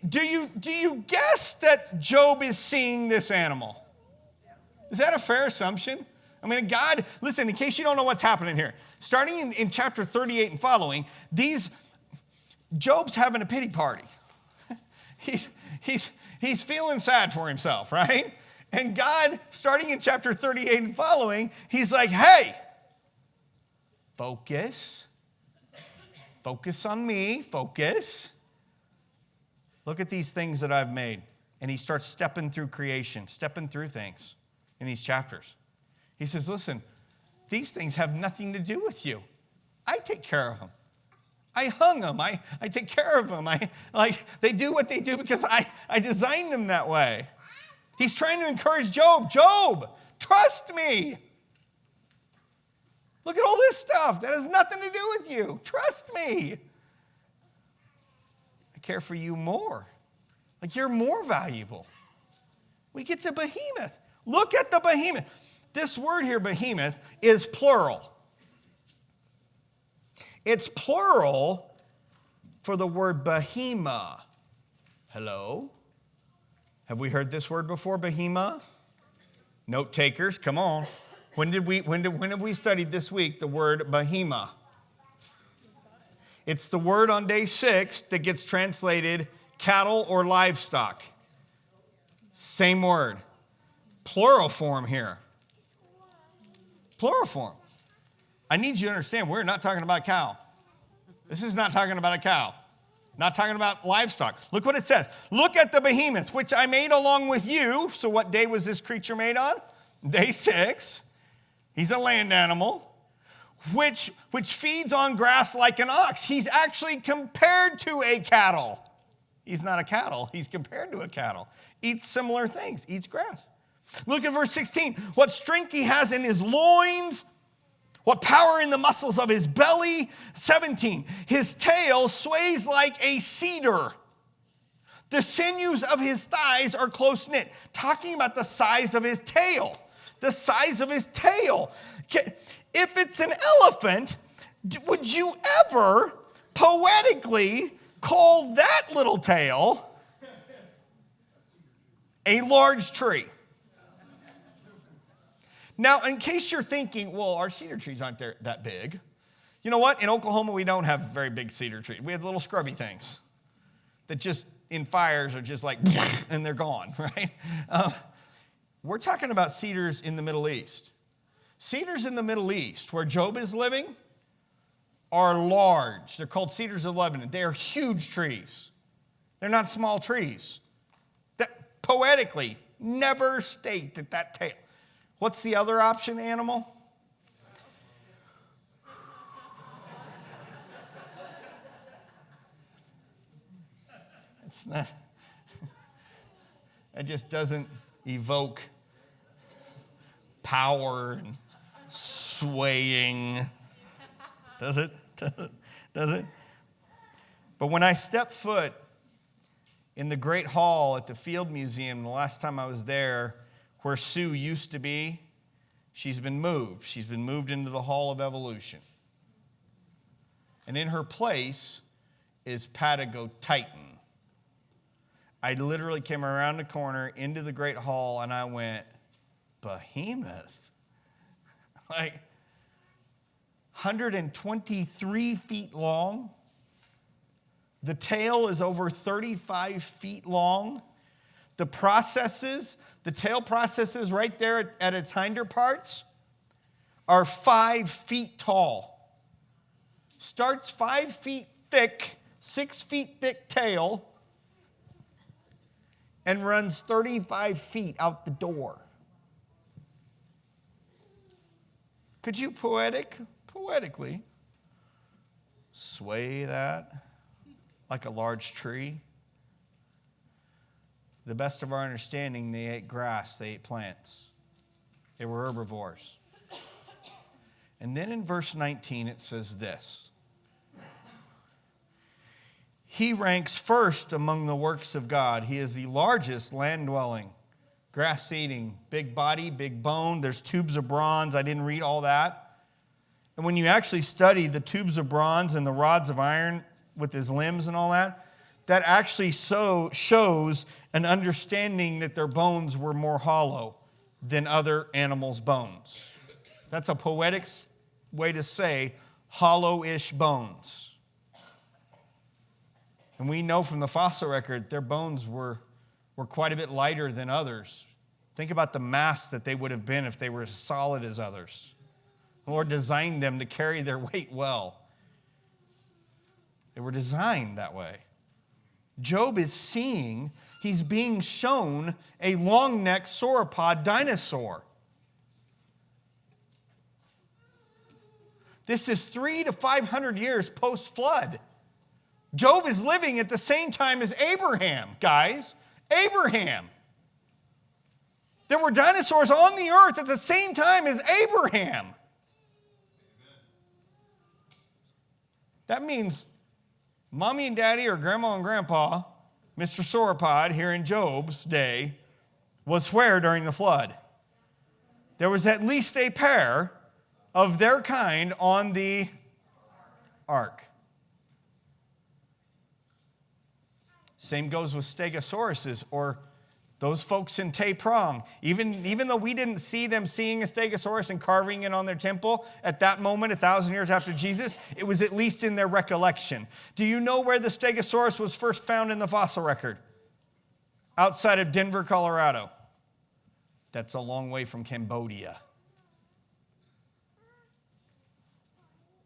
[SPEAKER 1] Do you guess that Job is seeing this animal? Is that a fair assumption? I mean, God, listen, in case you don't know what's happening here, starting in chapter 38 and following, Job's having a pity party. He's feeling sad for himself, right? And God, starting in chapter 38 and following, he's like, hey, focus. Focus on me. Focus. Look at these things that I've made. And he starts stepping through creation, stepping through things in these chapters. He says, listen, these things have nothing to do with you. I take care of them. I hung them. I take care of them. They do what they do because I designed them that way. He's trying to encourage Job. Job, trust me. Look at all this stuff. That has nothing to do with you. Trust me. I care for you more. Like you're more valuable. We get to behemoth. Look at the behemoth. This word here, behemoth, is plural. It's plural for the word behema. Hello? Have we heard this word before, behema? Note takers, come on. When have we studied this week the word behema? It's the word on day 6 that gets translated cattle or livestock. Same word. Plural form here. Plural form. I need you to understand, we're not talking about a cow. This is not talking about a cow. Not talking about livestock. Look what it says. Look at the behemoth, which I made along with you. So what day was this creature made on? Day 6. He's a land animal, which feeds on grass like an ox. He's actually compared to a cattle. He's not a cattle. He's compared to a cattle. Eats similar things. Eats grass. Look at verse 16. What strength he has in his loins. What power in the muscles of his belly. 17. His tail sways like a cedar. The sinews of his thighs are close knit. Talking about the size of his tail. The size of his tail. If it's an elephant, would you ever poetically call that little tail a large tree? Now, in case you're thinking, well, our cedar trees aren't that big. You know what? In Oklahoma, we don't have very big cedar trees. We have little scrubby things that just in fires are just like, and they're gone, right? We're talking about cedars in the Middle East. Cedars in the Middle East, where Job is living, are large. They're called cedars of Lebanon. They are huge trees. They're not small trees. That poetically, never state that tail. What's the other option, animal? It's not. It just doesn't evoke power and swaying. Does it? Does it? But when I stepped foot in the Great Hall at the Field Museum, the last time I was there, where Sue used to be, she's been moved. She's been moved into the Hall of Evolution. And in her place is Patago Titan. I literally came around the corner into the Great Hall and I went, behemoth. Like 123 feet long. The tail is over 35 feet long. The tail processes right there at its hinder parts are 5 feet tall. Starts 5 feet thick, 6 feet thick tail, and runs 35 feet out the door. Could you poetically sway that like a large tree? The best of our understanding, they ate grass, they ate plants. They were herbivores. And then in verse 19 it says this: he ranks first among the works of God. He is the largest land-dwelling, grass-eating, big body, big bone. There's tubes of bronze. I didn't read all that. And when you actually study the tubes of bronze and the rods of iron with his limbs and all that, that actually shows an understanding that their bones were more hollow than other animals' bones. That's a poetic way to say hollow-ish bones. And we know from the fossil record, their bones were quite a bit lighter than others. Think about the mass that they would have been if they were as solid as others. The Lord designed them to carry their weight well. They were designed that way. Job is seeing, he's being shown a long-necked sauropod dinosaur. This is 300 to 500 years post-flood. Job is living at the same time as Abraham, guys. Abraham. There were dinosaurs on the earth at the same time as Abraham. That means mommy and daddy or grandma and grandpa, Mr. Sauropod here in Job's day, was where during the flood? There was at least a pair of their kind on the ark. Same goes with stegosauruses or those folks in Tay Prong. Even though we didn't see them seeing a stegosaurus and carving it on their temple at that moment, 1,000 years after Jesus, it was at least in their recollection. Do you know where the stegosaurus was first found in the fossil record? Outside of Denver, Colorado. That's a long way from Cambodia.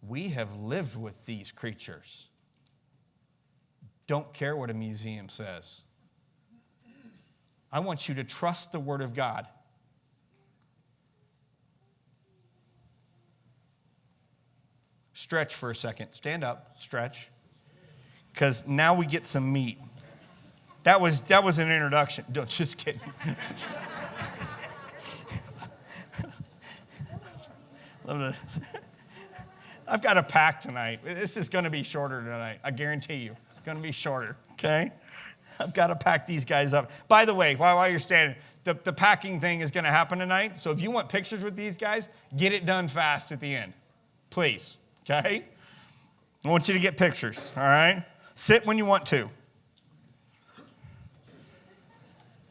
[SPEAKER 1] We have lived with these creatures. Don't care what a museum says. I want you to trust the Word of God. Stretch for a second. Stand up, stretch. Because now we get some meat. That was an introduction. No, just kidding. I've got a pack tonight. This is going to be shorter tonight. I guarantee you. It's going to be shorter, okay? I've got to pack these guys up. By the way, while you're standing, the packing thing is going to happen tonight. So if you want pictures with these guys, get it done fast at the end. Please, okay? I want you to get pictures, all right? Sit when you want to.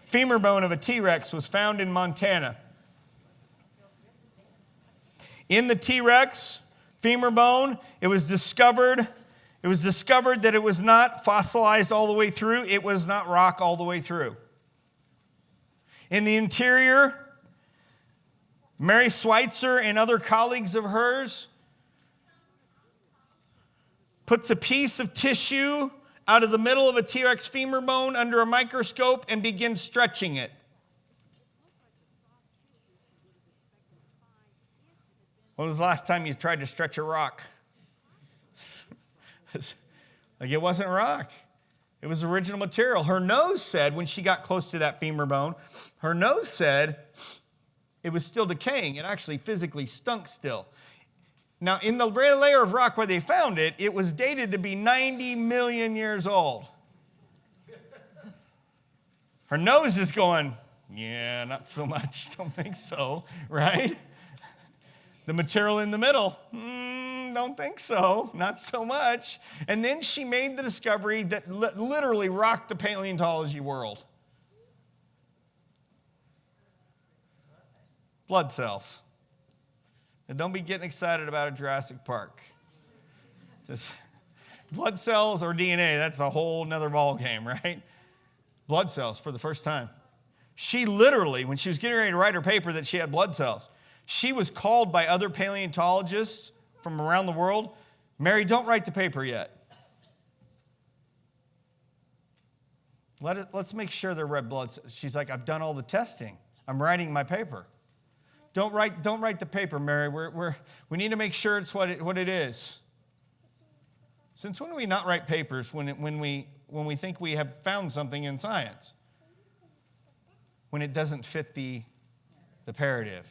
[SPEAKER 1] Femur bone of a T-Rex was found in Montana. In the T-Rex femur bone, it was discovered It was discovered that it was not fossilized all the way through. It was not rock all the way through. In the interior, Mary Schweitzer and other colleagues of hers puts a piece of tissue out of the middle of a T-Rex femur bone under a microscope and begins stretching it. When was the last time you tried to stretch a rock? Like, it wasn't rock. It was original material. Her nose said, when she got close to that femur bone, her nose said it was still decaying. It actually physically stunk still. Now, in the layer of rock where they found it, it was dated to be 90 million years old. Her nose is going, yeah, not so much. Don't think so, right? The material in the middle, don't think so, not so much. And then she made the discovery that literally rocked the paleontology world. Blood cells. Now, don't be getting excited about a Jurassic Park. Just blood cells or DNA, that's a whole nother ball game, right? Blood cells for the first time. She literally, when she was getting ready to write her paper that she had blood cells, she was called by other paleontologists from around the world, Mary, don't write the paper yet. Let's make sure they're red blood cells. She's like, I've done all the testing. I'm writing my paper. Don't write the paper, Mary. We need to make sure it's what it is. Since when do we not write papers when we think we have found something in science? When it doesn't fit the narrative.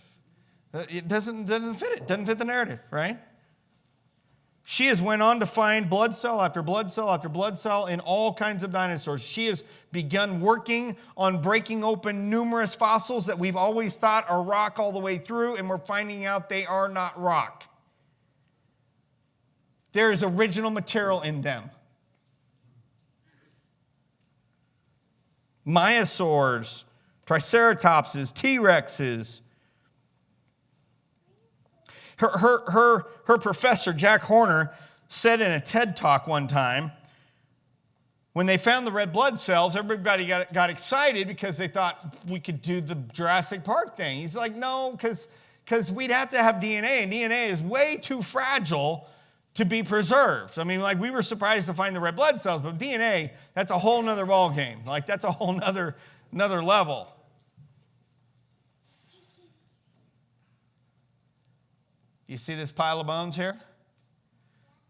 [SPEAKER 1] It doesn't fit it. Doesn't fit the narrative, right? She has went on to find blood cell after blood cell after blood cell in all kinds of dinosaurs. She has begun working on breaking open numerous fossils that we've always thought are rock all the way through, and we're finding out they are not rock. There is original material in them. Maiasaurs, Triceratopses, T-Rexes. Her professor, Jack Horner, said in a TED Talk one time, when they found the red blood cells, everybody got excited because they thought we could do the Jurassic Park thing. He's like, no, because we'd have to have DNA, and DNA is way too fragile to be preserved. I mean, like, we were surprised to find the red blood cells, but DNA, that's a whole nother ball game. Like, that's a whole nother level. You see this pile of bones here?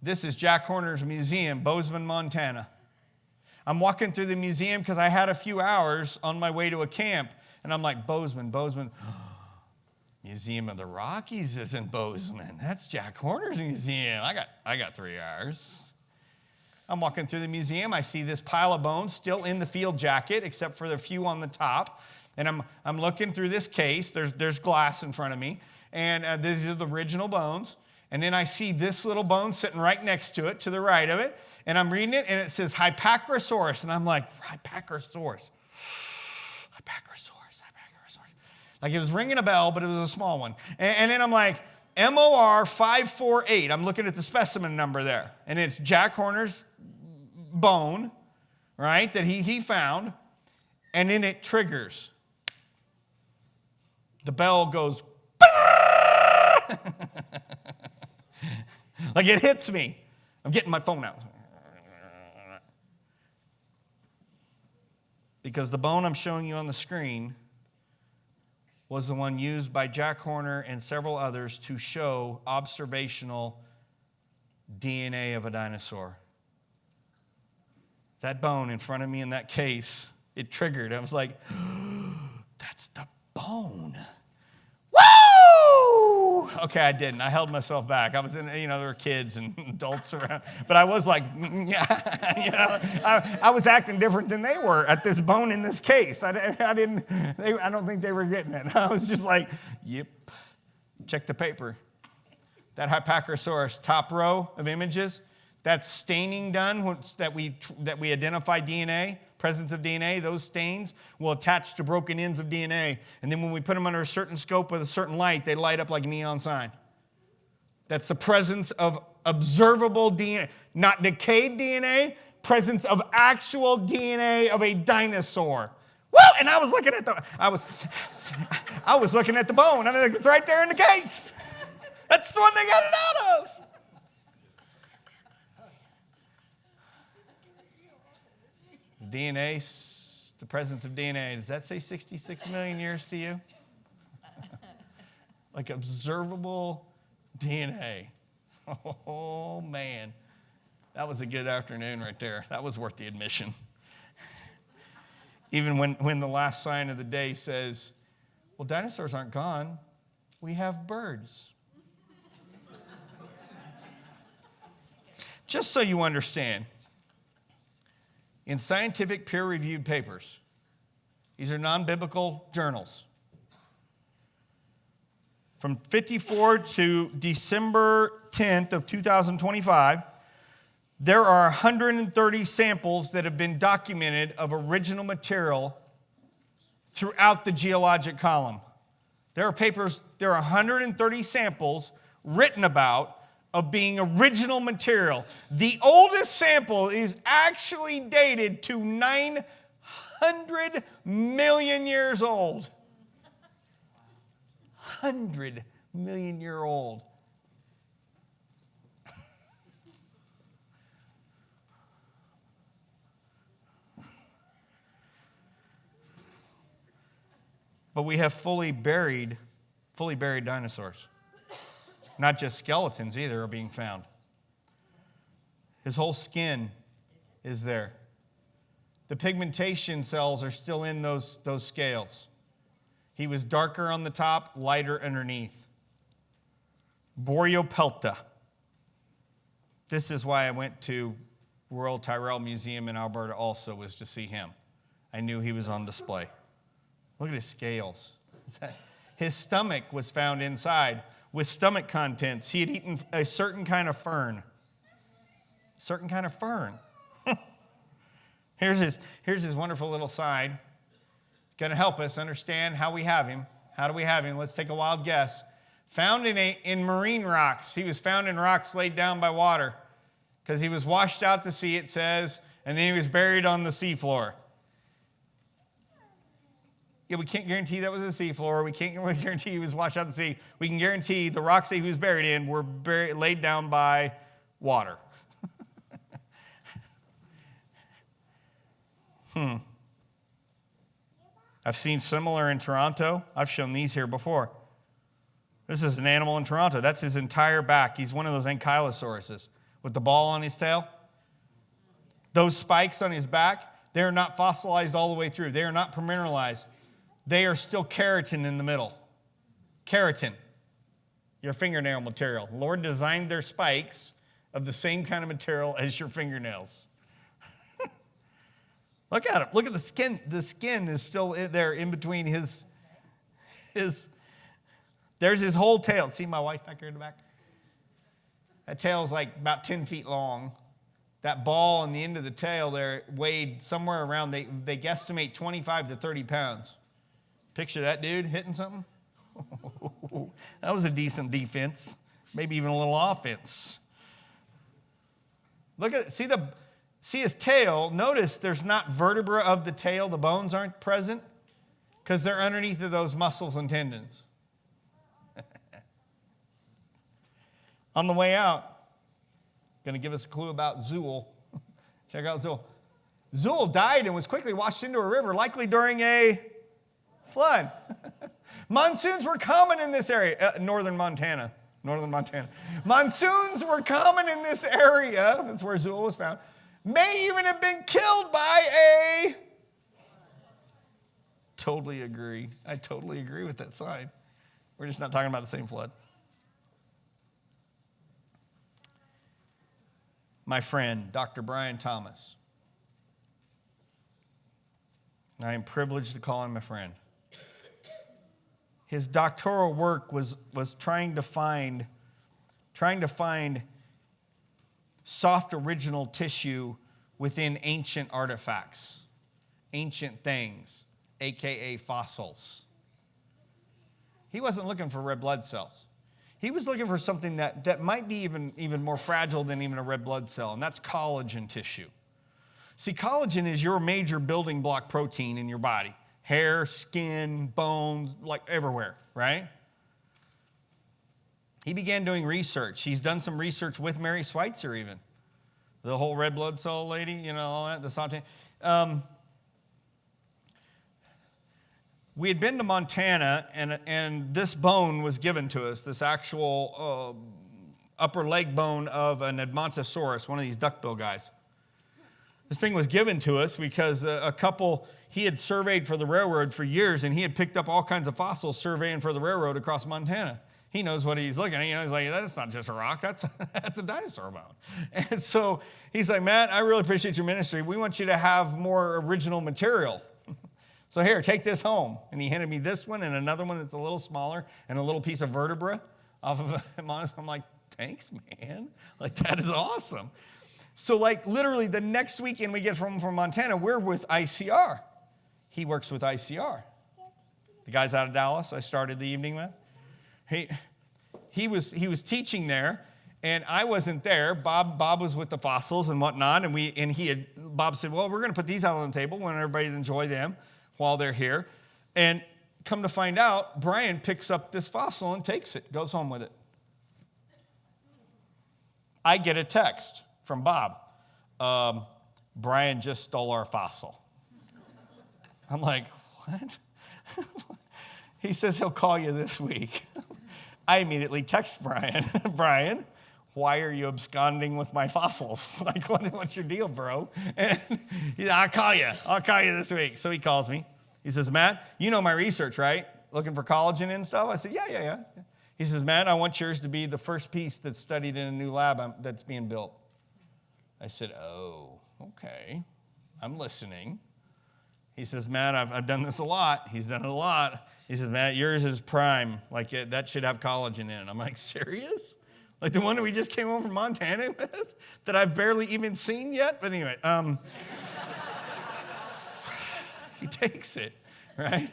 [SPEAKER 1] This is Jack Horner's museum, Bozeman, Montana. I'm walking through the museum because I had a few hours on my way to a camp, and I'm like, Bozeman. Museum of the Rockies is in Bozeman. That's Jack Horner's museum. I got 3 hours. I'm walking through the museum. I see this pile of bones still in the field jacket, except for the few on the top. And I'm looking through this case. There's glass in front of me. And these are the original bones. And then I see this little bone sitting right next to it, to the right of it. And I'm reading it, and it says Hypacrosaurus. And I'm like, Hypacrosaurus. Like, it was ringing a bell, but it was a small one. And then I'm like, MOR 548. I'm looking at the specimen number there. And it's Jack Horner's bone, right, that he found. And then it triggers. The bell goes, like, it hits me. I'm getting my phone out. Because the bone I'm showing you on the screen was the one used by Jack Horner and several others to show observational DNA of a dinosaur. That bone in front of me in that case, it triggered. I was like, that's the bone. Woo! Okay, I didn't. I held myself back. I was in, there were kids and adults around. But I was like, I was acting different than they were at this bone in this case. I don't think they were getting it. I was just like, yep. Check the paper. That Hypacrosaurus top row of images, that's staining done that we identify DNA. Presence of DNA, those stains will attach to broken ends of DNA. And then when we put them under a certain scope with a certain light, they light up like a neon sign. That's the presence of observable DNA, not decayed DNA, presence of actual DNA of a dinosaur. Woo! And I was looking at the bone. I mean, it's right there in the case. That's the one they got it out of. DNA, the presence of DNA. Does that say 66 million years to you? Like observable DNA. Oh, man. That was a good afternoon right there. That was worth the admission. Even when the last sign of the day says, well, dinosaurs aren't gone. We have birds. Just so you understand, in scientific peer-reviewed papers, these are non-biblical journals, from 54 to December 10th of 2025, there are 130 samples that have been documented of original material throughout the geologic column. There are 130 samples written about of being original material. The oldest sample is actually dated to 900 million years old. 100 million year old. But we have fully buried dinosaurs. Not just skeletons either are being found. His whole skin is there. The pigmentation cells are still in those scales. He was darker on the top, lighter underneath. Boreopelta. This is why I went to Royal Tyrrell Museum in Alberta also, was to see him. I knew he was on display. Look at his scales. His stomach was found inside with stomach contents. He had eaten a certain kind of fern. Certain kind of fern. Here's his wonderful little sign. It's going to help us understand how we have him. How do we have him? Let's take a wild guess. Found in marine rocks. He was found in rocks laid down by water because he was washed out to sea, it says, and then he was buried on the seafloor. Yeah, we can't guarantee that was a seafloor. We can't guarantee he was washed out to sea. We can guarantee the rocks that he was buried in were laid down by water. I've seen similar in Toronto. I've shown these here before. This is an animal in Toronto. That's his entire back. He's one of those ankylosauruses with the ball on his tail. Those spikes on his back, they're not fossilized all the way through. They are not permineralized. They are still keratin in the middle. Keratin, your fingernail material. The Lord designed their spikes of the same kind of material as your fingernails. Look at him. Look at the skin. The skin is still there in between his. There's his whole tail. See my wife back here in the back? That tail is like about 10 feet long. That ball on the end of the tail there weighed somewhere around, they guesstimate 25 to 30 pounds. Picture that dude hitting something. That was a decent defense. Maybe even a little offense. Look at, see his tail. Notice there's not vertebra of the tail. The bones aren't present because they're underneath of those muscles and tendons. On the way out, going to give us a clue about Zool. Check out Zool. Zool died and was quickly washed into a river, likely during a flood. Monsoons were common in this area, northern Montana. Monsoons were common in this area. That's where Zool was found. May even have been killed by a... Totally agree. I totally agree with that sign. We're just not talking about the same flood. My friend, Dr. Brian Thomas. I am privileged to call him my friend. His doctoral work was trying to find soft original tissue within ancient artifacts, ancient things, aka fossils. He wasn't looking for red blood cells. He was looking for something that might be even more fragile than even a red blood cell, and that's collagen tissue. See, collagen is your major building block protein in your body. Hair, skin, bones, like everywhere, right? He began doing research. He's done some research with Mary Schweitzer even. The whole red blood cell lady, all that, the saute. We had been to Montana, and this bone was given to us, this actual upper leg bone of an Edmontosaurus, one of these duckbill guys. This thing was given to us because a couple, he had surveyed for the railroad for years, and he had picked up all kinds of fossils surveying for the railroad across Montana. He knows what he's looking at. He's like, that's not just a rock, that's a dinosaur bone. And so he's like, Matt, I really appreciate your ministry. We want you to have more original material. So here, take this home. And he handed me this one and another one that's a little smaller and a little piece of vertebra off of I'm like, thanks, man. Like, that is awesome. So, like, literally the next weekend we get from Montana, we're with ICR. He works with ICR. The guys out of Dallas I started the evening with. He was teaching there, and I wasn't there. Bob was with the fossils and whatnot, and Bob said, well, we're going to put these out on the table. We want everybody to enjoy them while they're here. And come to find out, Brian picks up this fossil and takes it, goes home with it. I get a text from Bob. Brian just stole our fossil. I'm like, what? He says he'll call you this week. I immediately text Brian. Brian, why are you absconding with my fossils? Like, what's your deal, bro? And I'll call you this week. So he calls me. He says, Matt, you know my research, right? Looking for collagen and stuff? I said, yeah. He says, Matt, I want yours to be the first piece that's studied in a new lab that's being built. I said, oh, okay. I'm listening. He says, Matt, I've done this a lot. He's done it a lot. He says, Matt, yours is prime. Like, that should have collagen in it. I'm like, serious? Like the one that we just came home from Montana with that I've barely even seen yet? But anyway, he takes it, right?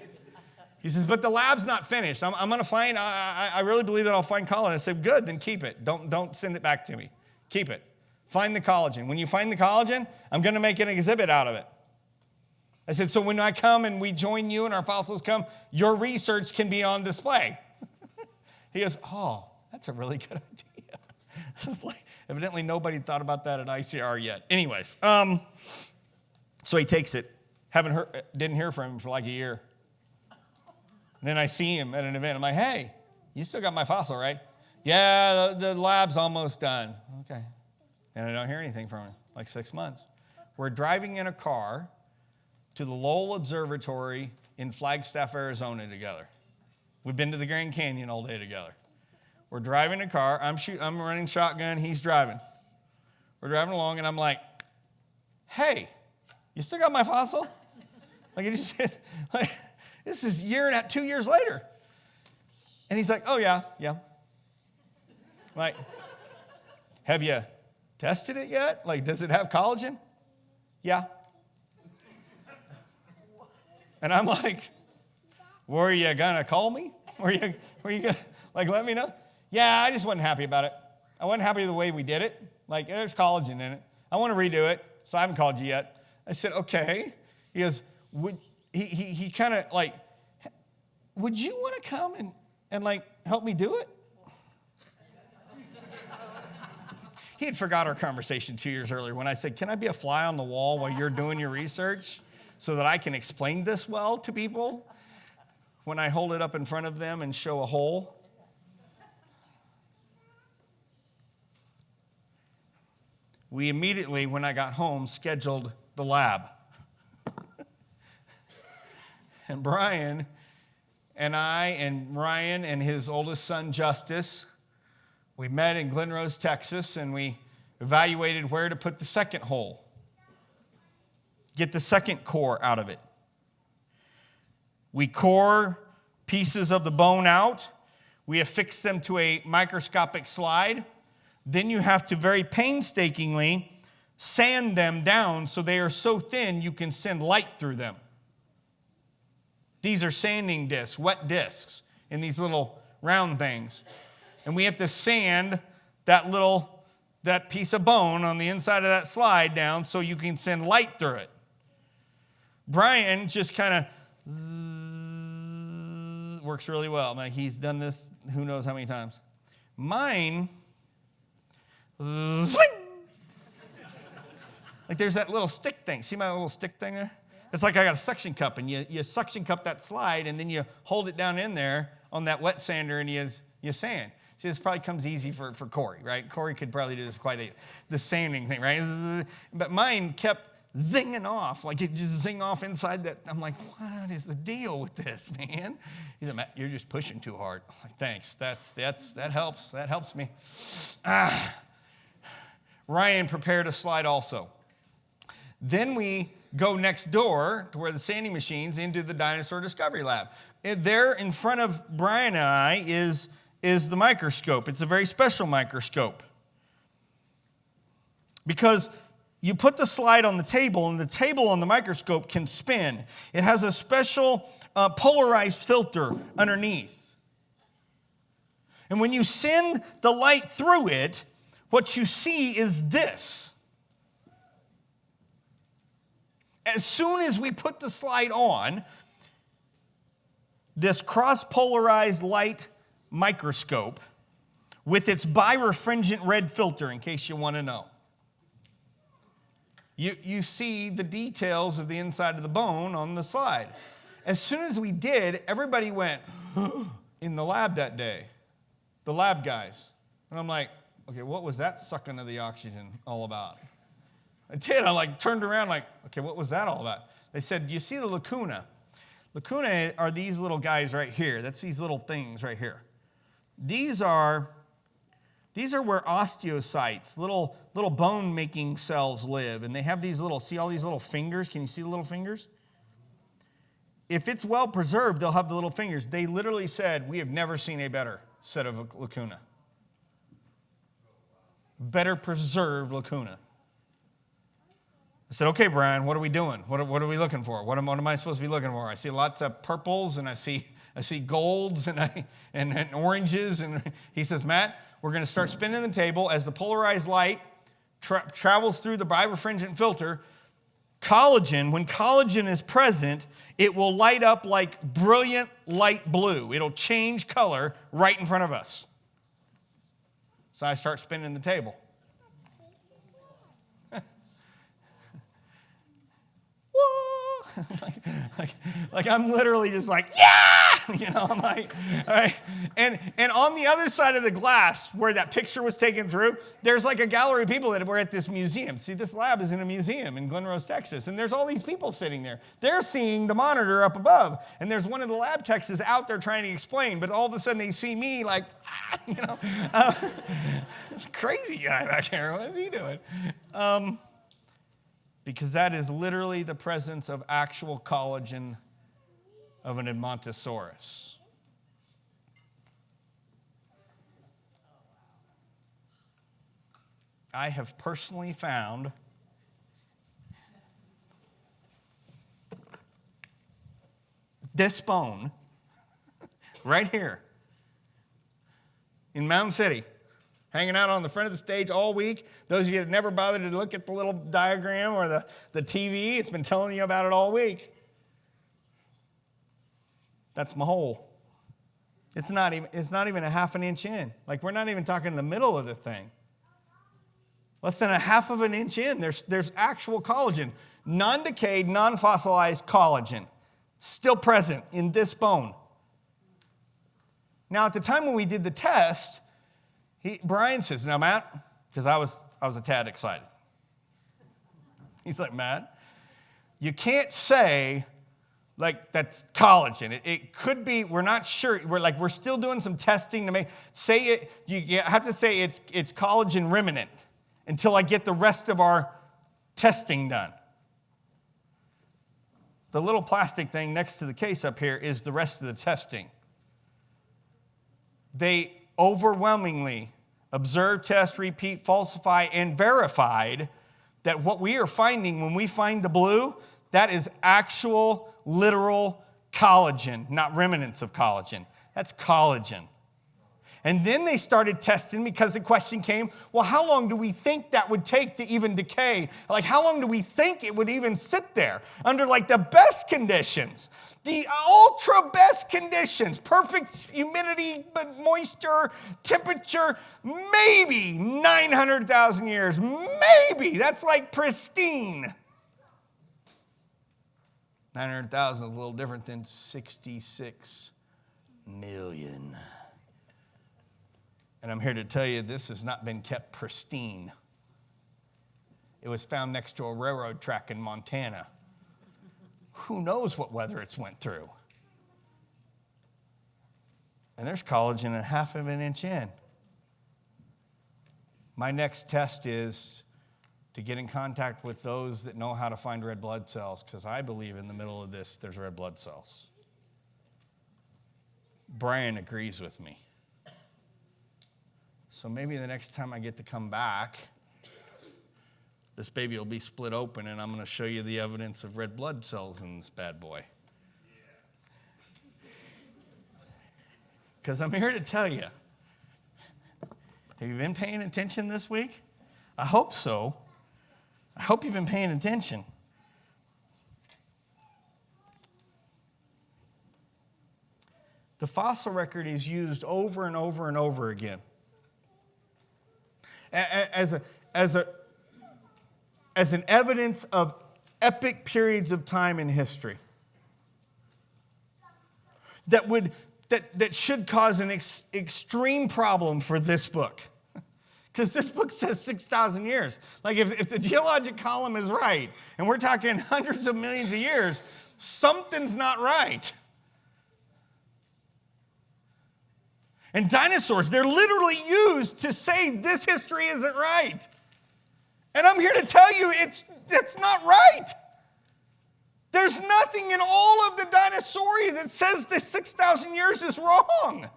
[SPEAKER 1] He says, but the lab's not finished. I'm going to find, I really believe that I'll find collagen. I said, good, then keep it. Don't send it back to me. Keep it. Find the collagen. When you find the collagen, I'm going to make an exhibit out of it. I said, so when I come and we join you and our fossils come, your research can be on display. He goes, oh, that's a really good idea. It's like, evidently nobody thought about that at ICR yet. Anyways, so he takes it. Didn't hear from him for like a year. And then I see him at an event. I'm like, hey, you still got my fossil, right? Yeah, the lab's almost done. Okay. And I don't hear anything from him, like 6 months. We're driving in a car to the Lowell Observatory in Flagstaff, Arizona together. We've been to the Grand Canyon all day together. We're driving a car. I'm running shotgun. He's driving. We're driving along, and I'm like, hey, you still got my fossil? Like, this is 2 years later. And he's like, oh, yeah. Like, have you tested it yet? Like, does it have collagen? Yeah. And I'm like, were you going to call me? Were you going to, let me know? Yeah, I just wasn't happy about it. I wasn't happy with the way we did it. Like, there's collagen in it. I want to redo it, so I haven't called you yet. I said, okay. He goes, he kind of like, would you want to come and help me do it? He had forgot our conversation 2 years earlier when I said, can I be a fly on the wall while you're doing your research so that I can explain this well to people when I hold it up in front of them and show a hole? We immediately, when I got home, scheduled the lab. And Brian and I and Ryan and his oldest son, Justice, we met in Glen Rose, Texas, and we evaluated where to put the second hole. Get the second core out of it. We core pieces of the bone out. We affix them to a microscopic slide. Then you have to very painstakingly sand them down so they are so thin you can send light through them. These are sanding discs, wet discs, in these little round things. and we have to sand that piece of bone on the inside of that slide down so you can send light through it. Brian just kind of works really well. Like he's done this who knows how many times. Mine, like there's that little stick thing. See my little stick thing there? It's like I got a suction cup, and you suction cup that slide, and then you hold it down in there on that wet sander, and you sand. See, this probably comes easy for Corey, right? Corey could probably do this the sanding thing, right? But mine kept zinging off, like it just zing off inside that. I'm like, what is the deal with this, man? He's like, Matt, you're just pushing too hard. I'm like, thanks, that helps. That helps me. Ryan prepared a slide also. Then we go next door to where the sanding machine's into the Dinosaur Discovery Lab. There in front of Brian and I is the microscope. It's a very special microscope. Because you put the slide on the table, and the table on the microscope can spin. It has a special polarized filter underneath. And when you send the light through it, what you see is this. As soon as we put the slide on, this cross-polarized light microscope with its birefringent red filter, in case you want to know. You see the details of the inside of the bone on the slide. As soon as we did, everybody went in the lab that day, the lab guys. And I'm like, okay, what was that sucking of the oxygen all about? I did. I turned around okay, what was that all about? They said, you see the lacuna? Lacuna are these little guys right here. That's these little things right here. These are where osteocytes, little bone-making cells live. And they have see all these little fingers? Can you see the little fingers? If it's well preserved, they'll have the little fingers. They literally said, we have never seen a better set of lacuna. Better preserved lacuna. I said, okay, Brian, what are we doing? What are we looking for? What am I supposed to be looking for? I see lots of purples, and I see golds and oranges. And he says, Matt, we're going to start spinning the table as the polarized light travels through the birefringent filter. When collagen is present, it will light up like brilliant light blue. It'll change color right in front of us. So I start spinning the table. like I'm literally just like, yeah! I'm like, all right. And on the other side of the glass where that picture was taken through, there's like a gallery of people that were at this museum. See, this lab is in a museum in Glen Rose, Texas. And there's all these people sitting there. They're seeing the monitor up above. And there's one of the lab techs is out there trying to explain. But all of a sudden they see me like, this crazy guy back there. What is he doing? Because that is literally the presence of actual collagen of an Edmontosaurus. I have personally found this bone right here in Mountain City, hanging out on the front of the stage all week. Those of you that never bothered to look at the little diagram or the TV, it's been telling you about it all week. That's my hole. It's not even a half an inch in. Like, we're not even talking in the middle of the thing. Less than a half of an inch in, there's actual collagen. Non-decayed, non-fossilized collagen. Still present in this bone. Now, at the time when we did the test, Brian says, now, Matt, because I was a tad excited. He's like, Matt, you can't say, like, that's collagen. It could be, we're not sure. We're still doing some testing to say it. You have to say it's collagen remnant until I get the rest of our testing done. The little plastic thing next to the case up here is the rest of the testing. They overwhelmingly observed, test, repeat, falsify, and verified that what we are finding when we find the blue, that is actual, literal collagen, not remnants of collagen. That's collagen. And then they started testing because the question came, well, how long do we think that would take to even decay? Like, how long do we think it would even sit there under like the best conditions? The ultra best conditions, perfect humidity, but moisture, temperature, maybe 900,000 years, maybe. That's like pristine. 900,000 is a little different than 66 million. And I'm here to tell you this has not been kept pristine. It was found next to a railroad track in Montana. Who knows what weather it's went through? And there's collagen a half of an inch in. My next test is to get in contact with those that know how to find red blood cells, because I believe in the middle of this there's red blood cells. Brian agrees with me. So maybe the next time I get to come back, this baby will be split open and I'm going to show you the evidence of red blood cells in this bad boy. Because I'm here to tell you, have you been paying attention this week? I hope so. I hope you've been paying attention. The fossil record is used over and over and over again as an evidence of epic periods of time in history that should cause an extreme problem for this book. Because this book says 6,000 years. Like if the geologic column is right, and we're talking hundreds of millions of years, something's not right. And dinosaurs, they're literally used to say this history isn't right. And I'm here to tell you it's not right. There's nothing in all of the dinosauria that says this 6,000 years is wrong.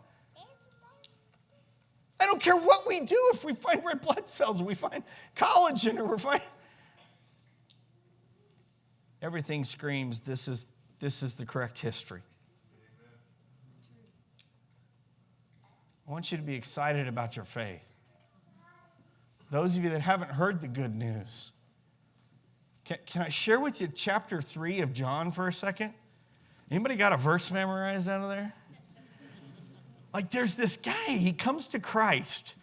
[SPEAKER 1] I don't care what we do if we find red blood cells, or we find collagen, or we find... Everything screams this is the correct history. I want you to be excited about your faith. Those of you that haven't heard the good news, can I share with you chapter 3 of John for a second? Anybody got a verse memorized out of there? Like there's this guy, he comes to Christ.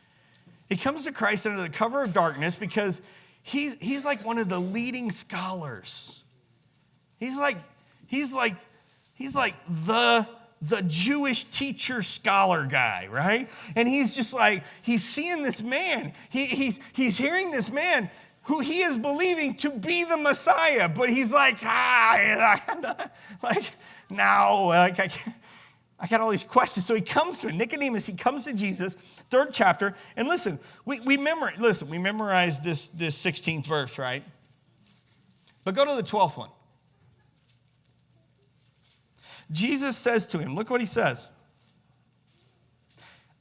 [SPEAKER 1] He comes to Christ under the cover of darkness because he's like one of the leading scholars. He's like the Jewish teacher scholar guy, right? And he's just like, he's seeing this man. He's hearing this man who he is believing to be the Messiah, but he's like, I got all these questions. So he comes to Nicodemus. He comes to Jesus, 3rd chapter. And listen, we memorized this 16th verse, right? But go to the 12th one. Jesus says to him, look what he says.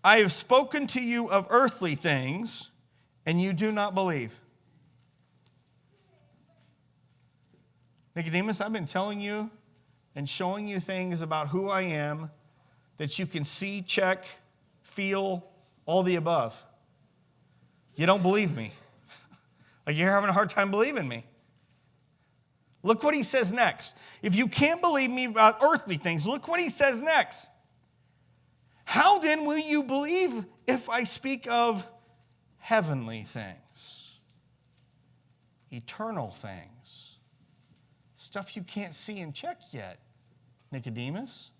[SPEAKER 1] I have spoken to you of earthly things, and you do not believe. Nicodemus, I've been telling you and showing you things about who I am that you can see, check, feel, all the above. You don't believe me. Like you're having a hard time believing me. Look what he says next. If you can't believe me about earthly things, look what he says next. How then will you believe if I speak of heavenly things, eternal things, stuff you can't see and check yet, Nicodemus?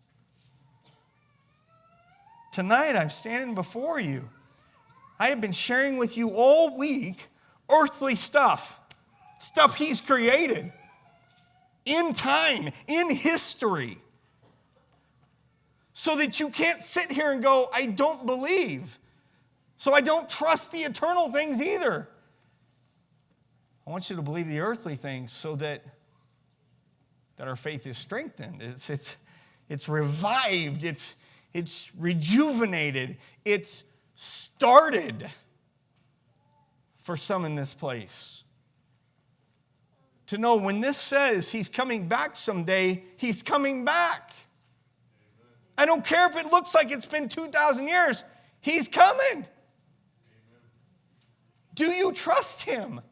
[SPEAKER 1] Tonight I'm standing before you. I have been sharing with you all week earthly stuff he's created. In time, in history, so that you can't sit here and go, I don't believe, so I don't trust the eternal things either. I want you to believe the earthly things so that our faith is strengthened. It's revived. It's rejuvenated. It's started for some in this place. To know when this says he's coming back someday, he's coming back. I don't care if it looks like it's been 2,000 years. He's coming. Do you trust him?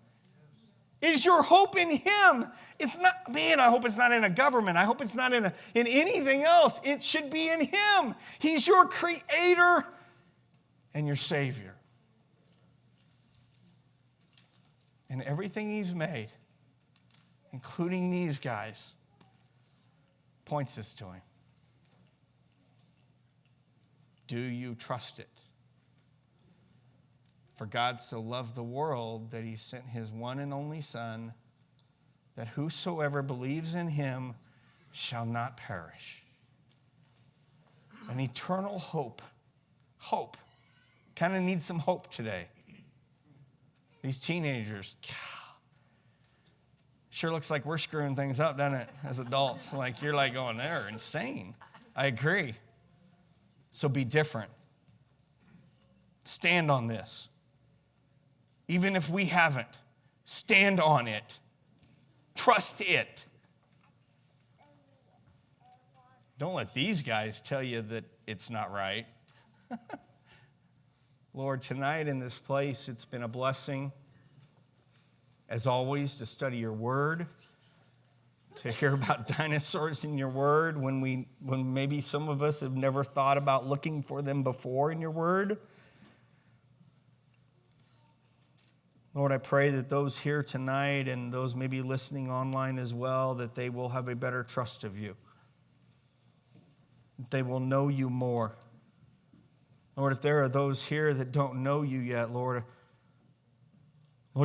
[SPEAKER 1] Is your hope in him? It's not, man, I hope it's not in a government. I hope it's not in anything else. It should be in him. He's your creator and your savior. And everything he's made, including these guys, points us to him. Do you trust it? For God so loved the world that he sent his one and only Son, that whosoever believes in him shall not perish. An eternal hope. Hope. Kind of need some hope today. These teenagers, sure looks like we're screwing things up, doesn't it, as adults? Like, you're like going, they're insane. I agree. So be different. Stand on this. Even if we haven't, stand on it. Trust it. Don't let these guys tell you that it's not right. Lord, tonight in this place, it's been a blessing, as always, to study your word, to hear about dinosaurs in your word when maybe some of us have never thought about looking for them before in your word. Lord, I pray that those here tonight and those maybe listening online as well, that they will have a better trust of you. That they will know you more. Lord, if there are those here that don't know you yet, Lord,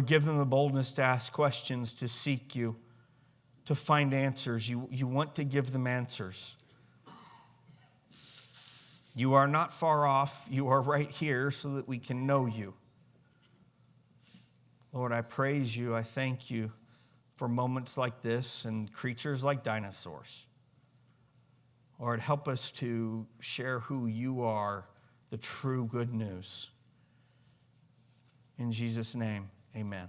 [SPEAKER 1] give them the boldness to ask questions, to seek you, to find answers. You want to give them answers. You are not far off. You are right here so that we can know you. Lord, I praise you. I thank you for moments like this and creatures like dinosaurs. Lord, help us to share who you are, the true good news. In Jesus' name, amen.